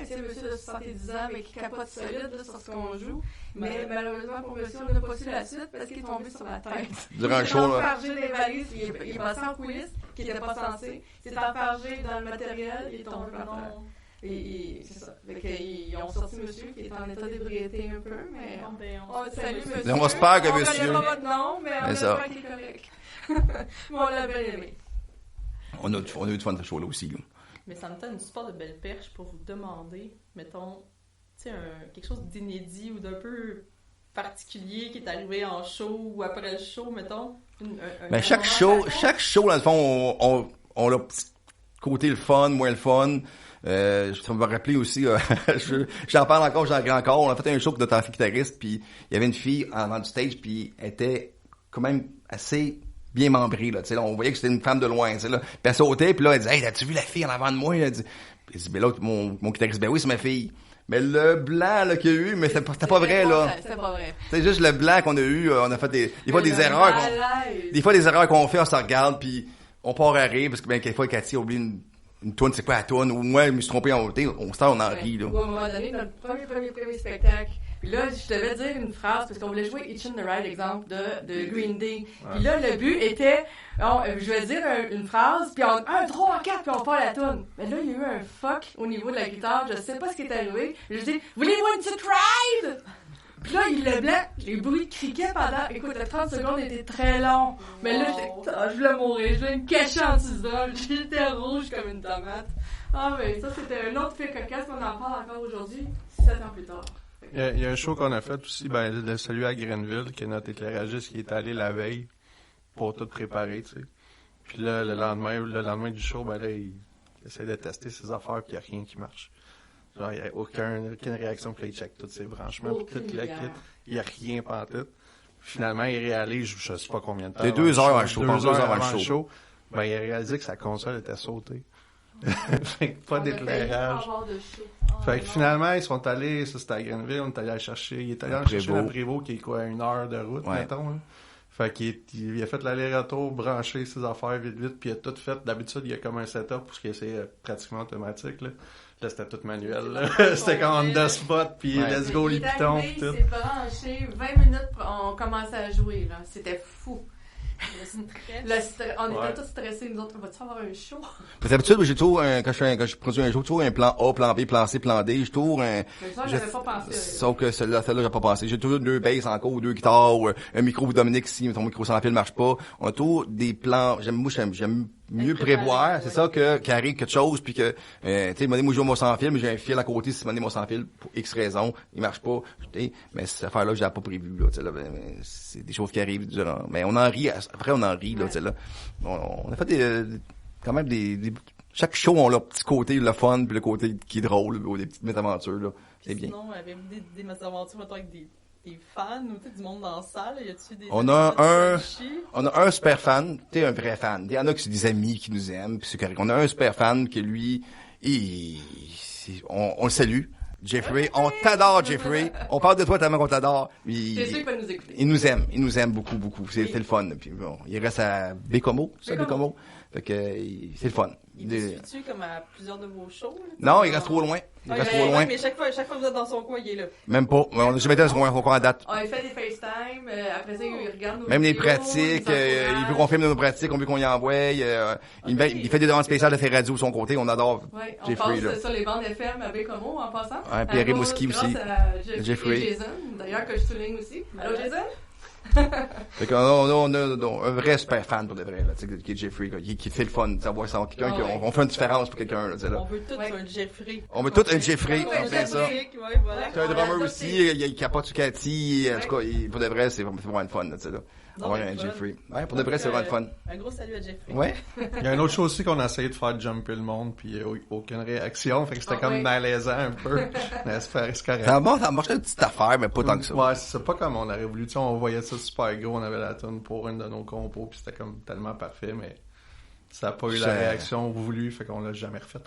S5: c'est monsieur de 70 ans, mais qui capote solide là, sur ce qu'on joue. Mais malheureusement pour monsieur, on n'a pas su la suite parce qu'il est tombé sur la tête.
S4: Durant le show, là.
S5: Il s'est enfargé les valises, il est passé en coulisses, qui n'était pas censé. Il s'est enfargé dans le matériel, il est tombé par terre. Et c'est ça. Ils ont sorti monsieur qui est en état d'ébriété un peu, mais salut monsieur.
S4: On espère que monsieur.
S5: On connaît pas votre nom, mais on espère qu'il est correct. Mais on l'a bien aimé.
S4: On a eu du fun de ce show-là aussi. Là.
S3: Mais ça me donne une super de belle perche pour vous demander, mettons, tu sais, quelque chose d'inédit ou d'un peu particulier qui est arrivé en show ou après le show, mettons.
S4: Ben, chaque show, dans le fond, on a petit côté le fun, moins le fun. Ça me rappeler aussi, j'en parle encore, on a fait un show pour notre guitariste, puis il y avait une fille en avant du stage, puis elle était quand même assez bien membrée, là, tu sais, on voyait que c'était une femme de loin, tu sais, là. Puis elle sautait, puis là, elle dit, hey, as-tu vu la fille en avant de moi? Elle dit, ben l'autre, mon guitariste, ben oui, c'est ma fille. Mais le blanc, là, qu'il y a eu, mais c'était pas vrai, là.
S5: C'était pas vrai.
S4: C'est juste le blanc qu'on a eu, on a fait des fois des erreurs qu'on fait, on se regarde, puis on part à rire, parce que ben, quelquefois, Cathy a oublié une toune, c'est quoi la toune, ou moi, je me suis trompé en hauteur, on en rit, là.
S5: Ou à un moment donné, notre premier spectacle, puis là, je devais dire une phrase, parce qu'on voulait jouer Hitchin' the Ride, exemple, de Green Day. Puis là, le but était, je vais dire une phrase, puis 1, 3, 4, puis on part la toune. Mais là, il y a eu un fuck au niveau de la guitare, je sais pas ce qui est arrivé. Je dis, voulez-vous une petite ride? Puis là, le blanc, les bruits de criquets pendant, écoute, les 30 secondes étaient très longs. Mais là, je voulais mourir, je voulais me cacher en dessous d'eux, j'étais rouge comme une tomate. Ah, mais ça, c'était un autre fait cocasse qu'on en parle encore aujourd'hui, 7 ans plus tard.
S6: Il y a un show qu'on a fait aussi, celui à Grenville, qui est notre éclairagiste qui est allé la veille pour tout préparer, tu sais. Puis là, le lendemain du show, là, il essaie de tester ses affaires, puis il n'y a rien qui marche. Genre, il n'y a aucune réaction, puis il check tous ses branchements, puis tout le kit, il n'y a rien pantoute. Finalement, il réalise, je sais pas combien de temps.
S4: C'est 2 heures avant le show.
S6: 2 heures avant le show. Ben, il a réalisé que sa console était sautée. Fait que pas d'éclairage. Fait que finalement, ils sont allés, ça c'était à Grenville, on est allé chercher, il est allé chercher le Prévost qui est quoi, 1 heure de route, mettons, là. Fait qu'il a fait l'aller-retour, branché ses affaires vite, puis il a tout fait. D'habitude, il y a comme un setup parce que c'est pratiquement automatique, là. Là, c'était tout manuel, là. C'était comme on the spot, puis let's go les pitons, pis tout.
S5: Il s'est branché, 20 minutes, on commençait à jouer, là. C'était fou. On était tous stressés, nous autres, on va-tu avoir un show?
S4: Mais d'habitude, j'ai toujours, quand je produis un show, toujours un plan A, plan B, plan C, plan D. J'ai toujours un...
S5: Ça, j'avais pas pensé.
S4: Sauf que celle-là, j'ai pas pensé. J'ai toujours 2 basses encore, 2 guitares, un micro pour Dominique si ton micro sans fil marche pas. On a toujours des plans, j'aime mieux prévoir, c'est ça, qu'il arrive quelque chose, puis que, tu sais, moi, je joue mon sans-fil, mais j'ai un fil à côté, si mon sans-fil, pour X raison, il marche pas, mais cette affaire-là, je l'avais pas prévu, là, tu sais, là, c'est des choses qui arrivent durant, mais on en rit, après, on en rit, là, tu sais, là. On a fait quand même chaque show, on a le petit côté, le fun, puis le côté qui est drôle, ou des petites mésaventures, là. C'est bien.
S3: Sinon, avez-vous des mésaventures, mettons, avec des fans ou du monde dans la salle? Y a-tu des
S4: on a un super fan, tu sais, un vrai fan. Il y en a qui sont des amis qui nous aiment, puis c'est correct. On a un super fan qui, lui, on le salue. Jeffrey, on t'adore, Jeffrey. On parle de toi tellement qu'on t'adore.
S5: C'est sûr qu'il va nous écouter.
S4: Il nous aime beaucoup, beaucoup. C'est le fun. Puis bon, il reste à Bécomo, ça, Bécomo. Fait que, c'est le fun.
S3: Il vous suit-tu comme à plusieurs de vos shows? Là,
S4: non, il reste trop loin.
S3: Ouais, mais chaque fois que vous êtes dans son coin, il est là.
S4: Même pas. On a jamais été dans son coin à date.
S5: Il fait des FaceTime, après ça, il regarde nos
S4: même les
S5: vidéos,
S4: pratiques, il veut qu'on filme nos pratiques, on veut qu'on y envoie. Il fait des demandes spéciales de ses radios de son côté, on adore Jeffrey.
S5: On passe sur les bandes FM à Bécomo en passant.
S4: Ouais, puis Rimouski aussi.
S5: Grâce à Jeffrey et Jason, d'ailleurs, que je souligne aussi. Allô, Jason?
S4: Fait qu'on on a un vrai super fan pour de vrai, là, tu sais, qui est Jeffrey, là, qui fait le fun, de savoir ça, quelqu'un on fait une différence pour quelqu'un, là, tu sais, là.
S3: On veut tous un Jeffrey.
S4: On veut tous un Jeffrey, on fait ça.
S3: Voilà.
S4: C'est un drummer aussi, il capote sur Cathy, en tout cas, pour de vrai, c'est vraiment le fun, là, tu sais, là. Ouais, un Jeffrey. Ouais, pour de vrai, c'est vraiment le fun.
S3: Un gros salut à Jeffrey.
S4: Ouais.
S6: Il y a une autre chose aussi qu'on a essayé de faire jumper le monde, puis aucune réaction, fait que c'était comme malaisant un peu. Mais c'est correct.
S4: Ça marche une petite affaire, mais pas tant que ça.
S6: Ouais, c'est pas comme on aurait voulu. Tu sais, on voyait ça super gros, on avait la tune pour une de nos compos, puis c'était comme tellement parfait, mais ça a pas eu la réaction voulue, fait qu'on l'a jamais refait.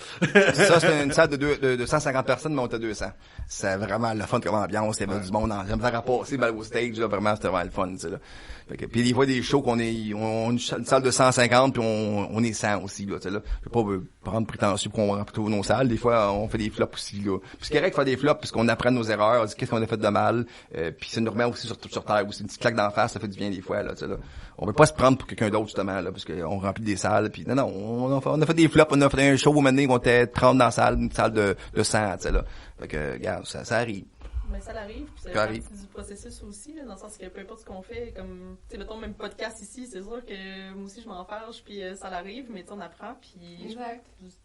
S4: Ça, c'était une salle de 150 personnes, mais on était 200. C'est vraiment le fun comme ambiance, il y avait du monde, j'aime faire passer mal au stage, là, vraiment, c'était vraiment le fun, tu sais, là. Puis des fois, des shows on a une salle de 150, puis on est 100 aussi, là, tu sais, là. Je vais pas prendre prétentieux pour qu'on remplit tous nos salles. Des fois, on fait des flops aussi, là. Puis c'est correct de faire des flops, puisqu'on apprend nos erreurs, on dit qu'est-ce qu'on a fait de mal, puis ça nous remet aussi sur terre aussi. Une petite claque d'en face, ça fait du bien des fois, là, tu sais, là. On veut pas se prendre pour quelqu'un d'autre, justement, là, parce qu'on remplit des salles, puis non, on a fait des flops, on a fait un show où maintenant, on était 30 dans la salle, une salle de 100, tu sais, là. Fait que, regarde, ça arrive.
S3: Mais ça arrive, puis ça fait partie du processus aussi, là, dans le sens que peu importe ce qu'on fait, comme, tu sais, mettons, même podcast ici, c'est sûr que moi aussi je m'en fâche, puis ça l'arrive, mais tu sais, on apprend, puis, tu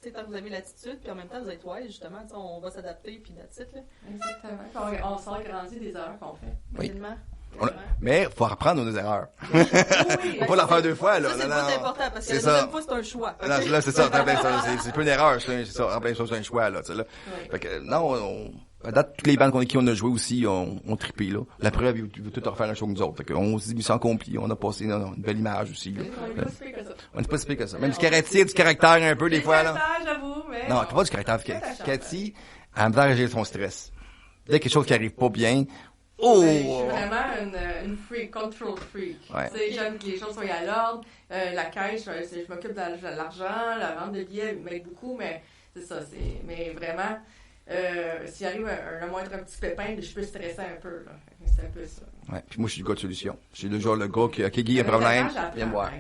S3: sais, tant que vous avez l'attitude, puis en même temps, vous êtes wise, justement, tu sais, on va s'adapter, puis that's it, là.
S5: Exactement. On s'en grandit des erreurs qu'on fait.
S4: Oui.
S3: Tellement.
S4: Mais faut apprendre nos erreurs. Faut pas la faire deux fois, là.
S3: Ça, c'est le plus important, parce que la deuxième fois, c'est un choix.
S4: Non, là, c'est ça, c'est pas une erreur, c'est ça, en plein chose, c'est un choix, là, tu sais, là. Fait que, non, à date, toutes les bandes avec qui on a joué aussi, on trippé, là. La preuve, ils veulent tout refaire un show que nous autres. Fait qu'on s'est dit mission accomplie, on a passé une belle image aussi, là. On est pas si pire que ça. Même du caractère un peu, des fois, là.
S5: J'avoue, mais.
S4: Non, pas du caractère. Cathy, elle me fait réagir son stress. Dès quelque chose qui arrive pas bien,
S5: je suis vraiment une freak, control freak.
S4: Ouais.
S5: Tu sais, j'aime que les choses soient à l'ordre. La caisse, je m'occupe de l'argent, la vente de billets m'aide beaucoup, mais c'est ça. Mais vraiment, s'il arrive le moindre petit pépin, je peux stresser un peu. Là. C'est un peu ça.
S4: Ouais. Puis moi, je suis le gars de solution. Je suis déjà le gars qui Guy a un problème, viens me voir.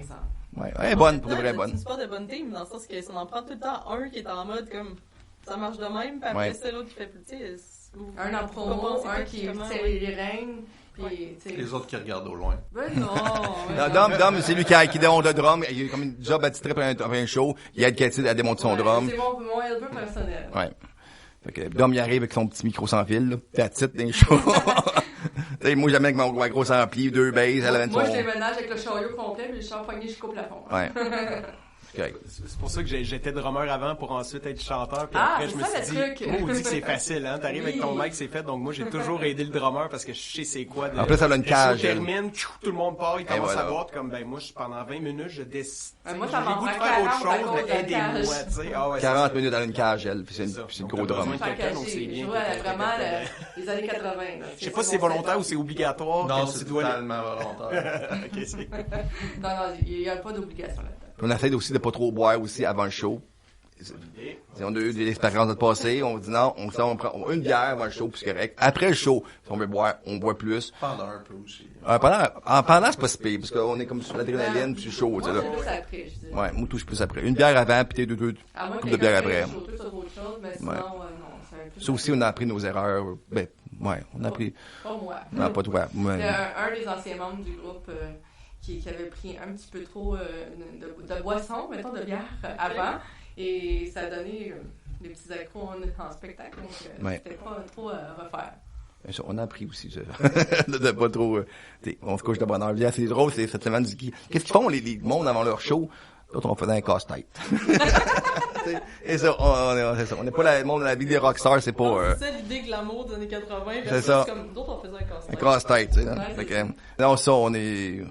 S4: Ouais, elle est bonne, pour de vrai bonne.
S3: C'est une sport de bonne team, dans le sens que ça en prend tout le temps un qui est en mode comme ça marche de même, puis après c'est l'autre qui fait plus, tu sais.
S5: Un en promo, un qui tient les règnes, puis
S6: les autres qui regardent au loin.
S5: Ben non.
S4: Dom, c'est lui qui démonte le drum. Il a comme une job attitré pour un show. Il aide Cathy à démonter son drum.
S5: C'est mon helper personnel.
S4: Ouais. Fait que Dom, il arrive avec son petit micro sans fil, là. T'attite dans les shows. Moi, jamais avec ma grosse ampli, 2 basses, elle avait
S5: Moi, je déménage avec le chariot complet, puis le char pogné jusqu'au plafond.
S4: Ouais.
S7: C'est pour ça que j'étais drummer avant pour ensuite être chanteur. Puis après, je me suis dit, on dit que c'est facile, hein. T'arrives avec ton mic, c'est fait. Donc moi, j'ai toujours aidé le drummer parce que je sais c'est quoi.
S4: En plus, ça a une cage.
S7: Le show termine, tout le monde part, il commence à boire. Comme, ben moi, pendant 20 minutes, je décide.
S5: Moi, ça m'en
S7: prend faire autre chose, mais aidez-moi, tu sais.
S4: 40 minutes dans une cage, elle. Puis c'est une gros drum.
S5: Je vois vraiment les années 80.
S7: Je sais pas si c'est volontaire ou c'est obligatoire.
S6: Non, c'est totalement volontaire.
S5: Non, il n'y a pas d'obligation là-dedans.
S4: On essaie aussi de pas trop boire aussi avant le show. On a eu de l'expérience de passé, on dit non, on prend une bière avant le show, puis c'est correct. Après le show, si on veut boire, on boit plus.
S6: Pendant un peu aussi.
S4: Pendant c'est pas si pire, parce qu'on est comme sur l'adrénaline, puis c'est chaud, tu sais, là.
S5: Moi, plus après, je dis.
S4: Ouais, moi, touche plus après. Une bière avant, puis t'es deux coups de bière après. Ça aussi, on a appris nos erreurs. On a appris.
S5: Pas moi.
S4: Non, pas toi.
S5: C'est un des anciens membres du groupe, qui avait pris un petit peu trop de boisson, mettons, de bière avant. Et ça a donné des petits accros en spectacle. Donc, c'était pas trop à refaire.
S4: On a appris aussi ça. de pas trop... on se couche de bonne heure. C'est drôle, c'est cette semaine du qui. Qu'est-ce qu'ils font, les mondes avant leur show? D'autres, on faisait un casse-tête. Et ça, c'est ça. On n'est pas le monde de la vie des rockstars, c'est pas...
S3: C'est ça l'idée glamour des années 80.
S4: C'est ça.
S3: Comme d'autres, on faisait un casse-tête.
S4: Un casse-tête, tu sais. Hein? Non, ça, on est...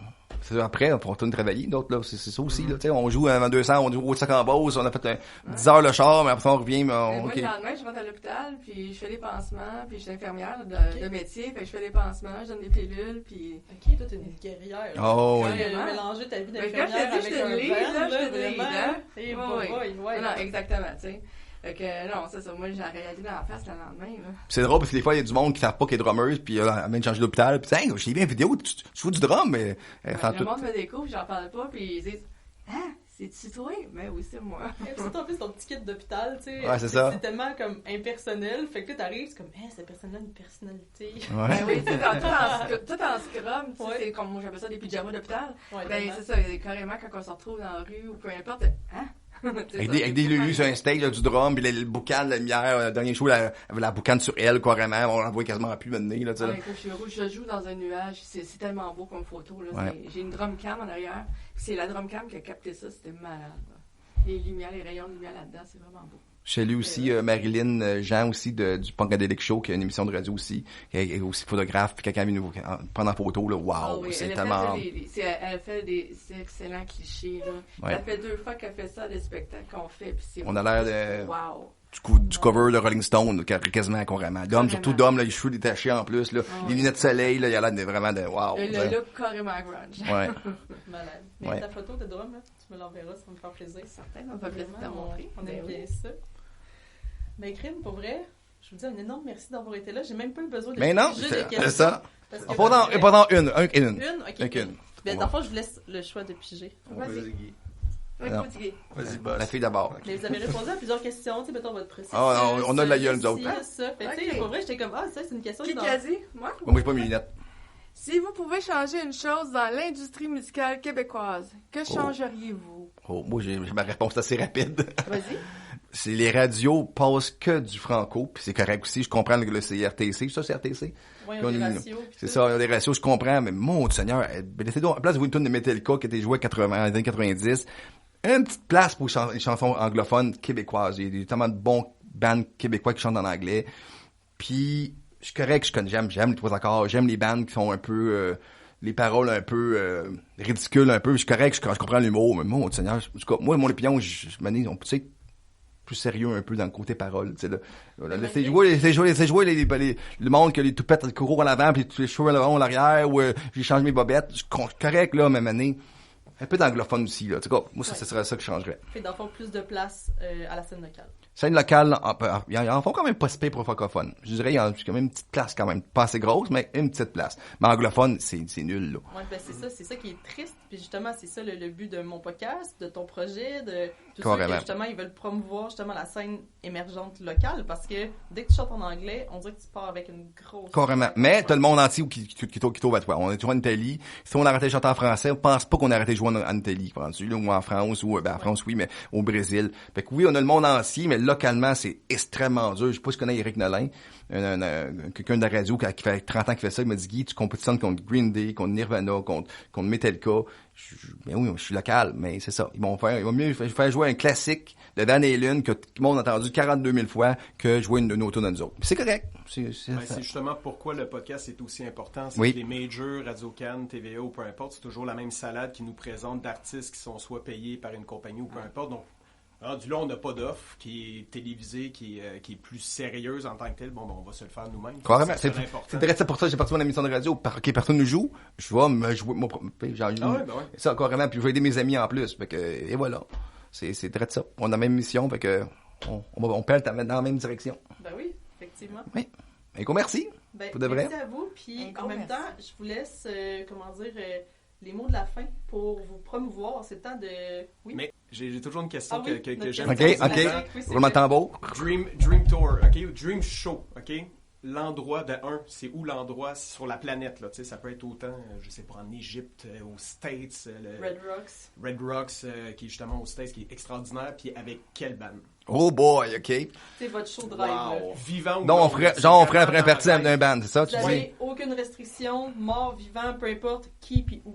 S4: C'est après, on retourne travailler. D'autres, là, c'est ça aussi, là. Tu sais, on joue avant 200, on joue au sac en Beauce, on a fait 10 heures le char, mais après ça, on revient, mais
S5: Moi, le lendemain, je rentre à l'hôpital, puis je fais des pansements, puis je suis infirmière de métier, fait que je fais des pansements, je donne des pilules, puis...
S3: OK, toi, t'es une guerrière.
S4: Oh,
S3: oui. Tu as mélangé ta vie d'infirmière avec un verre, là, vraiment.
S5: Ouais. Non, exactement, tu sais. Fait que, non, c'est ça. Moi, j'ai réalisé dans la face le lendemain, là.
S4: C'est drôle parce que des fois, il y a du monde qui savent pas qu'elle est drummeuse, puis elle vient de changer d'hôpital, puis hey, j'ai vu une vidéo, tu fous du drum, mais...
S5: le monde me découvre, j'en parle pas, puis ils disent « Ah, c'est-tu toi? » Mais oui, c'est moi.
S3: Et puis, en plus, ton petit kit d'hôpital, tu sais.
S4: Ouais, c'est ça.
S3: C'est tellement, comme, impersonnel. Fait que là, t'arrives, c'est comme, cette personne-là a une personnalité.
S4: Ouais.
S5: Ben oui, tu sais, tout en scrum, tu sais, c'est comme moi, j'appelle ça des pyjamas d'hôpital.
S3: Ouais,
S5: ben, c'est ça, carrément, quand on se retrouve dans la rue ou peu importe, hein?
S4: Avec des lulus sur un stage, là, du drum, puis le boucan de la lumière, le dernier show, la boucane sur elle, carrément, on la voit quasiment plus maintenant, là, tu sais.
S5: Ouais, je joue dans un nuage, c'est tellement beau comme photo, là.
S4: Ouais.
S5: J'ai une drum cam en arrière, c'est la drum cam qui a capté ça, c'était malade, là. Les lumières, les rayons de lumière là-dedans, c'est vraiment beau.
S4: Je salue aussi Marilyn Jean aussi du Punkadelic Show, qui a une émission de radio aussi, qui est aussi photographe, puis quelqu'un vient nous prendre en photo, là, wow,
S5: oui,
S4: c'est tellement...
S5: Elle fait des excellents clichés, là.
S4: Ouais.
S5: Ça fait 2 fois qu'elle fait ça, des spectacles qu'on fait, puis c'est...
S4: On a l'air de...
S5: Wow!
S4: Du cover de Rolling Stone, quasiment, carrément. D'homme, surtout d'homme, là, les cheveux détachés en plus, là, les lunettes de soleil, là, il y a l'air de vraiment de wow.
S5: Le look carrément grunge.
S4: Ouais.
S3: Malade. Mais
S4: Ouais.
S3: ta photo de drum, là, tu me l'enverras, ça va me faire plaisir.
S5: Certain, ça me fait plaisir de montrer.
S3: On aime bien ça. Mais Crime, pour vrai, je vous dis un énorme merci d'avoir été là. J'ai même pas eu besoin de
S4: Mais non,
S3: juger des
S4: c'est
S3: questions.
S4: ça.
S3: Parce que
S4: Pas dans une.
S3: Une? Ok.
S4: Avec une.
S3: Ben, dans le fond, je vous laisse le choix de piger.
S5: Vas-y.
S4: Non.
S6: Vas-y, boss.
S4: La fille d'abord.
S3: Mais vous avez répondu à plusieurs questions, tu sais, mettons votre processus.
S4: Ah, on a de la gueule, nous autres.
S3: Ça. Fait, tu sais, pour vrai, j'étais comme, ça, c'est une question
S5: Qui
S3: dans...
S5: a dit? Moi?
S4: Moi, j'ai pas mes lunettes.
S5: Si vous pouvez changer une chose dans l'industrie musicale québécoise, que changeriez-vous?
S4: Oh, moi, j'ai ma réponse assez rapide.
S5: Vas-y.
S4: C'est les radios passent que du franco, puis c'est correct aussi. Je comprends le CRTC. Ça, c'est RTC?
S3: Ouais, il y a des ratios.
S4: C'est ça, il y a des ratios, je comprends, mais mon Seigneur, laissez donc, à la place de vous une tonne de Metallica qui était jouée dans les années 90, une petite place pour les chansons anglophones québécoises. Il y a tellement de bons bands québécois qui chantent en anglais. Puis, je suis correct, j'aime les 3 accords, j'aime les bands qui sont un peu, les paroles un peu ridicules un peu. Je suis correct, je comprends l'humour, mais mon Seigneur, en tout cas, moi, mon opinion, on peut, tu sais, plus sérieux un peu dans le côté parole, tu sais, là. Laissez jouer le monde que les toupettes courent à l'avant puis les cheveux à l'arrière ou j'ai changé mes bobettes. Je suis correct, là, même année. Un peu d'anglophone aussi, là. En tout cas, moi, ça serait ça que je changerais.
S3: Fait dans le fond, plus de place à la scène locale.
S4: Scène locale, ils en font quand même pas si pire pour francophone. Je dirais, il y a quand même une petite place quand même. Pas assez grosse, mais une petite place. Mais anglophone, c'est nul, là.
S3: Ouais, ben c'est ça qui est triste. Puis justement, c'est ça le but de mon podcast, de ton projet, de tout ça, que justement, ils veulent promouvoir justement la scène émergente locale, parce que dès que tu chantes en anglais, on dirait que tu pars avec une grosse...
S4: Carrément. Mais t'as le monde entier qui trouve à toi. On est toujours en Italie. Si on arrêtait de chanter en français, on pense pas qu'on arrêtait de jouer en Italie, là, ou en France, ou en France, oui, mais au Brésil. Fait que oui, on a le monde entier, mais localement, c'est extrêmement dur. Je sais pas si tu connais Eric Nolin, quelqu'un de la radio qui fait 30 ans qu'il fait ça. Il m'a dit, Guy, tu compétitionnes contre Green Day, contre Nirvana, contre Metallica. Mais oui, je suis local, mais c'est ça. Ils vont mieux faire jouer un classique de Van Halen que tout le monde a entendu 42 000 fois que jouer une auto dans nous autres. C'est correct.
S7: C'est justement pourquoi le podcast est aussi important. C'est que les majors, Radio-Can, TVA ou peu importe, c'est toujours la même salade qui nous présente d'artistes qui sont soit payés par une compagnie ou peu importe. Donc, rendu là, on n'a pas d'offre qui est télévisée, qui est plus sérieuse en tant que telle. Bon, on va se le faire nous-mêmes.
S4: Carrément. C'est intéressant pour ça. J'ai parti de mon émission de radio. Personne ne joue. Je vais me jouer. Ça, carrément. Puis je vais aider mes amis en plus. Fait que, et voilà. C'est très ça. On a la même mission. Fait que, on pèle dans la même direction.
S3: Ben oui, effectivement.
S4: Oui. Merci.
S3: Ben,
S4: pour de vrai.
S3: Merci à vous. Puis en même temps, je vous laisse, les mots de la fin pour vous promouvoir. C'est le temps de... Oui.
S7: Mais j'ai toujours une question que j'aime.
S4: OK. Roulement de tambour.
S7: Dream Tour, OK? Dream Show, OK? l'endroit de c'est où l'endroit sur la planète, là. Tu sais, ça peut être autant, je sais pas, en Égypte, aux States,
S3: Red Rocks,
S7: qui est justement aux States, qui est extraordinaire, puis avec quelle band?
S4: Oh boy, OK.
S3: C'est votre show de rêve. Là.
S7: Vivant ou
S4: Donc, on ferait après partie d'un band, c'est ça,
S3: Vous
S4: tu dis?
S3: n'avez aucune restriction, mort, vivant, peu importe qui puis où.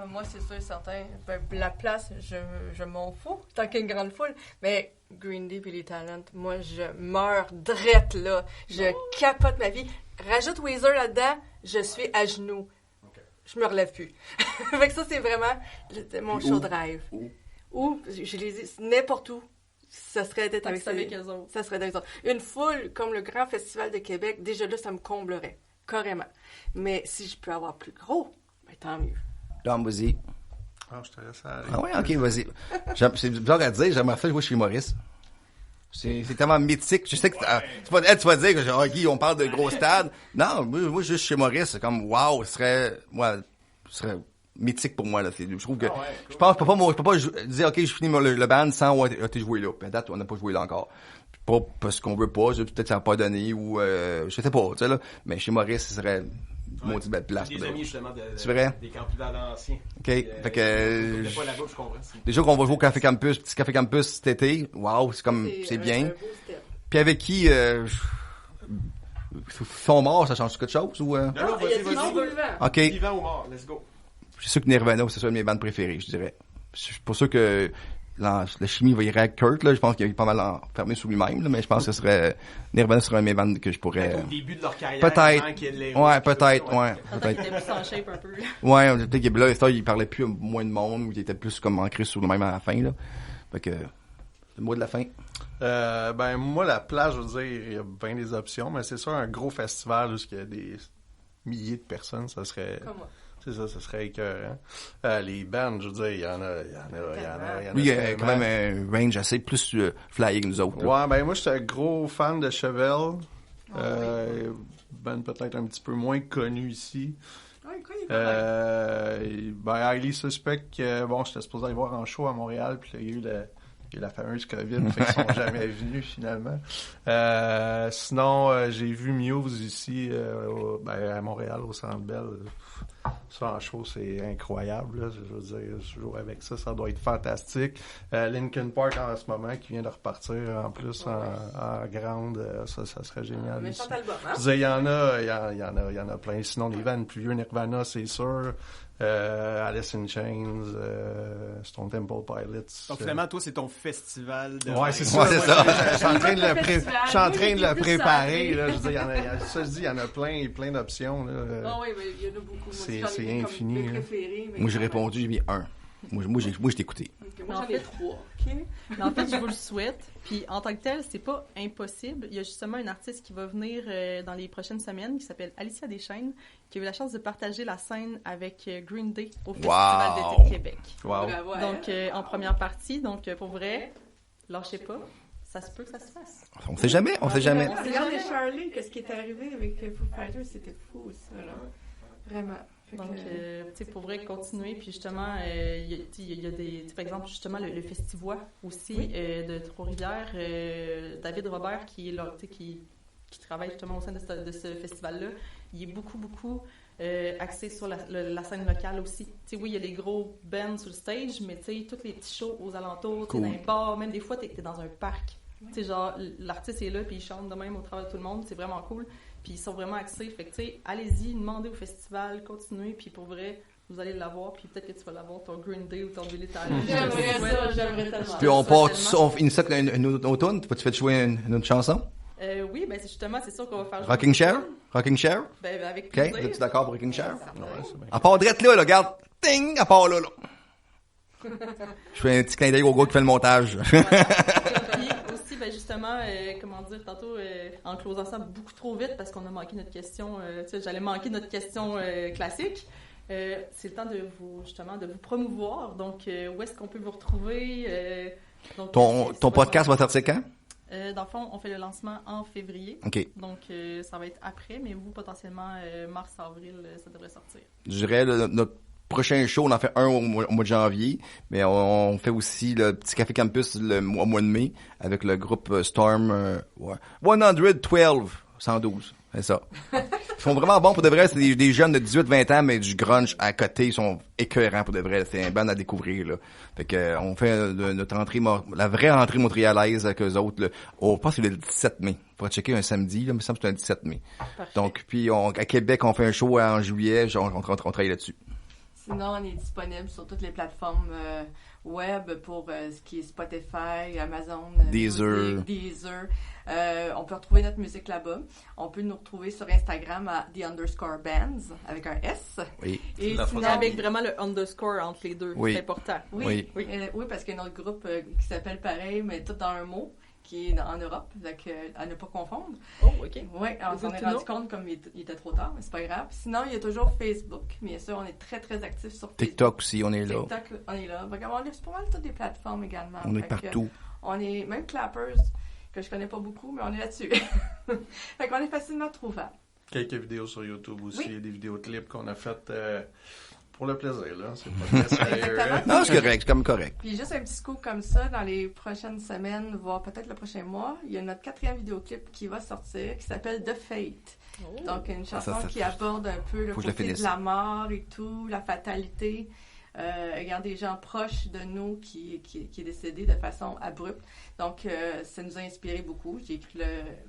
S5: Moi, c'est sûr et certain. Ben, la place, je m'en fous, tant qu'il y a une grande foule. Mais Green Day et les Talents, moi, je meurs drette, là. Je capote ma vie. Rajoute Weezer là-dedans, je suis à genoux.
S7: Okay.
S5: Je me relève plus. Fait que ça, c'est vraiment mon show de rêve. Ou, je les dis, n'importe où. Ça serait d'être avec
S3: eux autres.
S5: Ça serait d'être une foule comme le Grand Festival de Québec, déjà là, ça me comblerait. Carrément. Mais si je peux avoir plus gros, ben tant mieux.
S4: Dom, vas-y.
S6: Ah, je te laisse aller.
S4: Ah ouais, OK, vas-y. C'est bizarre à dire, j'aimerais ça jouer chez Maurice. C'est tellement mythique. Je sais que tu vas dire que genre, Guy, on parle de gros stades. Non, moi juste chez Maurice, c'est comme wow, ce serait mythique pour moi là. Je trouve que je pense je peux pas dire OK, je finis le band sans t'es joué là. Puis à date, on n'a pas joué là encore. Pas parce qu'on veut pas, peut-être ça n'a pas donné ou je sais pas, tu sais là. Mais chez Maurice, ce serait maudite belle place.
S7: Des amis justement
S4: c'est vrai?
S7: Des campus dans l'ancien.
S4: OK. Fait que
S7: pas là-bas, je comprends.
S4: déjà qu'on va jouer au Café Campus, petit Café Campus cet été. Wow, c'est bien. Puis avec qui sont morts, ça change quelque chose ou
S7: Non, vas-y.
S4: OK.
S7: Vivant ou mort, let's go.
S4: Je suis sûr que Nirvana, c'est ça de mes bandes préférées, je dirais. C'est pour ça que la chimie va y avec Kurt, là. Je pense qu'il est pas mal enfermé sous lui-même, là, mais je pense que Nirvana serait un de mes bandes que je pourrais.
S7: Au début de leur carrière.
S4: Peut-être. Ouais, peut-être.
S3: Peut-être qu'il était plus en shape un peu.
S4: Ouais, peut-être qu'il là, ça, il parlait plus à moins de monde, ou il était plus comme ancré sur lui-même à la fin, là. Fait que, le mot de la fin.
S6: Ben, moi, la place, je veux dire, il y a bien des options, mais c'est sûr, un gros festival où il y a des milliers de personnes, ça serait. Comment? C'est ça serait écœurant. Les bands, je veux dire, il y en a.
S4: Oui, il y a quand même un range assez plus flyé que nous autres. Là.
S6: Ouais, ben moi, j'étais un gros fan de Chevelle. Band peut-être un petit peu moins connu ici.
S5: Ouais, quoi,
S6: ben, Highly Suspect, j'étais supposé aller voir en show à Montréal, puis il y a eu la fameuse COVID, fait qu'ils sont jamais venus finalement. Sinon, j'ai vu Muse ici, à Montréal, au Centre Bell. Ça en show, c'est incroyable. Là. Je veux dire, jouer avec ça, ça doit être fantastique. Linkin Park en ce moment, qui vient de repartir en plus en grande, ça serait génial.
S5: Mais
S6: ici.
S5: album, hein?
S6: Je veux dire, il y en a plein. Sinon, les bands plus vieux, Nirvana, c'est sûr. Alice in Chains, Stone Temple Pilots.
S7: Donc finalement, toi, c'est ton festival de...
S6: Ouais, c'est ça. Je suis en train de le préparer. Là. Je veux dire, il y en a plein d'options. Là.
S5: Ah oui, mais il y en a beaucoup.
S6: C'est infini.
S4: Moi, j'ai répondu, j'ai mis 1. Moi, j'ai écouté.
S5: Okay, moi, j'en ai 3. Okay?
S3: Mais en fait, je vous le souhaite. Puis en tant que tel, c'est pas impossible. Il y a justement une artiste qui va venir dans les prochaines semaines qui s'appelle Alicia Deschaines, qui a eu la chance de partager la scène avec Green Day au Festival d'été de Québec.
S6: Wow.
S5: Bravo,
S3: Donc, en première partie. Donc, pour vrai, lâchez pas. Ça se peut que ça se fasse.
S4: On sait jamais.
S5: Regardez Charlie, qu'est-ce qui est arrivé avec Foo Fighters, c'était fou, ça, là. Vraiment.
S3: Donc, tu sais, pour vrai, continuer. Puis justement, il y a des... Par exemple, justement, le Festivois aussi de Trois-Rivières. David Robert, qui est là, qui travaille justement au sein de ce festival-là, il est beaucoup axé sur la scène locale aussi. Tu sais, oui, il y a les gros bands sur le stage, mais tu sais, tous les petits shows aux alentours, cool. Dans les bars, même des fois, t'es dans un parc. Tu sais, genre, l'artiste est là, puis il chante de même au travers de tout le monde. C'est vraiment cool. Puis ils sont vraiment axés. Fait que, tu sais, allez-y, demandez au festival, continuez, puis pour vrai, vous allez l'avoir, puis peut-être que tu vas l'avoir, ton Green Day ou ton Billy Talent.
S5: J'aimerais tellement.
S4: Puis on part, il nous fait une automne, tu fais jouer une autre chanson?
S3: Oui, ben c'est sûr qu'on va faire jouer.
S4: Rocking Chair?
S3: Ben, avec plaisir.
S4: OK, es-tu d'accord pour Rocking Chair? À part drette là, regarde, ting, à part là. Je fais un petit clin d'œil au gars qui fait le montage.
S3: Puis aussi, ben justement, comment dire, tantôt, en closant ça beaucoup trop vite parce qu'on a manqué notre question, j'allais manquer notre question classique. C'est le temps de vous promouvoir. Donc, où est-ce qu'on peut vous retrouver? Donc,
S4: ton podcast va sortir quand?
S3: Dans le fond, on fait le lancement en février.
S4: OK.
S3: Donc, ça va être après, mais vous, potentiellement, mars-avril, ça devrait sortir.
S4: Je dirais, notre prochain show, on en fait un au mois de janvier, mais on fait aussi le petit Café Campus au mois de mai avec le groupe Storm 112. 112, c'est ça. Ils sont vraiment bons pour de vrai. C'est des jeunes de 18-20 ans, mais du grunge à côté. Ils sont écœurants pour de vrai. C'est un band à découvrir, là. Fait que, on fait notre entrée, la vraie entrée montréalaise avec eux autres, là. Je pense que c'est le 17 mai. Faudra checker un samedi, là, mais ça me semble que c'est le 17 mai.
S3: Parfait.
S4: Donc, puis à Québec, on fait un show en juillet. On travaille là-dessus.
S5: Sinon, on est disponible sur toutes les plateformes web pour ce qui est Spotify, Amazon,
S4: Deezer.
S5: Deezer. On peut retrouver notre musique là-bas. On peut nous retrouver sur Instagram à _bands avec un S.
S4: Oui.
S5: Et
S6: La
S5: sinon,
S6: photo.
S3: Avec vraiment le underscore entre les deux,
S4: Oui.
S3: c'est important.
S5: oui,
S4: Oui.
S5: oui, parce qu'il y a un autre groupe qui s'appelle pareil, mais tout dans un mot, qui est en Europe, donc à ne pas confondre.
S3: Oh, OK.
S5: Oui, on s'en est
S3: Good to
S5: rendu
S3: know.
S5: compte comme il était trop tard, mais c'est pas grave. Sinon, il y a toujours Facebook. Bien sûr, on est très, très actifs sur Facebook.
S4: TikTok aussi, on est là.
S5: TikTok, on est là. Vraiment, on est sur pas mal toutes les plateformes également.
S4: On est
S5: Fait que,
S4: partout.
S5: on est, même Clappers, que je connais pas beaucoup, mais on est là-dessus. Fait qu'on est facilement trouvable.
S6: Quelques vidéos sur YouTube aussi,
S5: Oui.
S6: des vidéoclips qu'on a faites pour le plaisir, là. C'est pas très sérieux.
S5: Exactement.
S4: Non, c'est correct, c'est comme correct.
S5: Puis juste un petit scoop comme ça, dans les prochaines semaines, voire peut-être le prochain mois, il y a notre 4e vidéoclip qui va sortir, qui s'appelle The Fate.
S3: Oh.
S5: Donc, une chanson
S4: ça,
S5: qui aborde un peu le
S4: faut que je la
S5: côté
S4: finisse.
S5: de la mort et tout, la fatalité. Ayant des gens proches de nous qui est décédé de façon abrupte. Donc, ça nous a inspiré beaucoup. J'ai écrit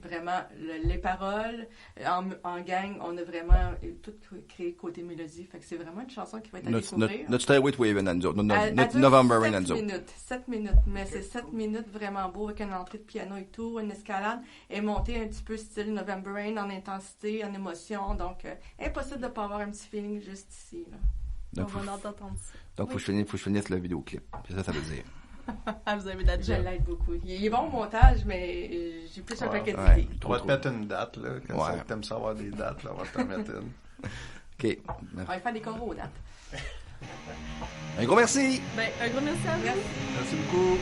S5: vraiment les paroles. En gang, on a vraiment tout créé côté mélodie. Fait que c'est vraiment une chanson qui va être à découvrir.
S4: Notre Stairway to Heaven, Anzo.
S5: Elle
S4: Notre
S5: dure
S4: November Rain,
S5: 7
S4: Anzo.
S5: minutes, 7 minutes, mais c'est 7 minutes vraiment beau avec une entrée de piano et tout, une escalade, et monter un petit peu style November Rain en intensité, en émotion, donc impossible de pas avoir un petit feeling juste ici. Là.
S4: Donc,
S3: On va en entendre ça.
S4: faut que je finisse le vidéoclip. C'est ça veut dire.
S3: Ah, vous avez de la
S5: Je
S3: job.
S5: l'aide beaucoup. Il est bon au montage, mais j'ai plus un paquet
S4: ouais.
S5: d'idées.
S6: On va te mettre une date, là. Quand
S4: Ouais.
S6: t'aimes savoir des dates, là, on va t'en mettre une.
S4: OK.
S5: On va faire des coraux aux dates.
S4: Un gros merci!
S3: Ben, un gros merci à vous.
S5: Merci.
S6: Merci beaucoup.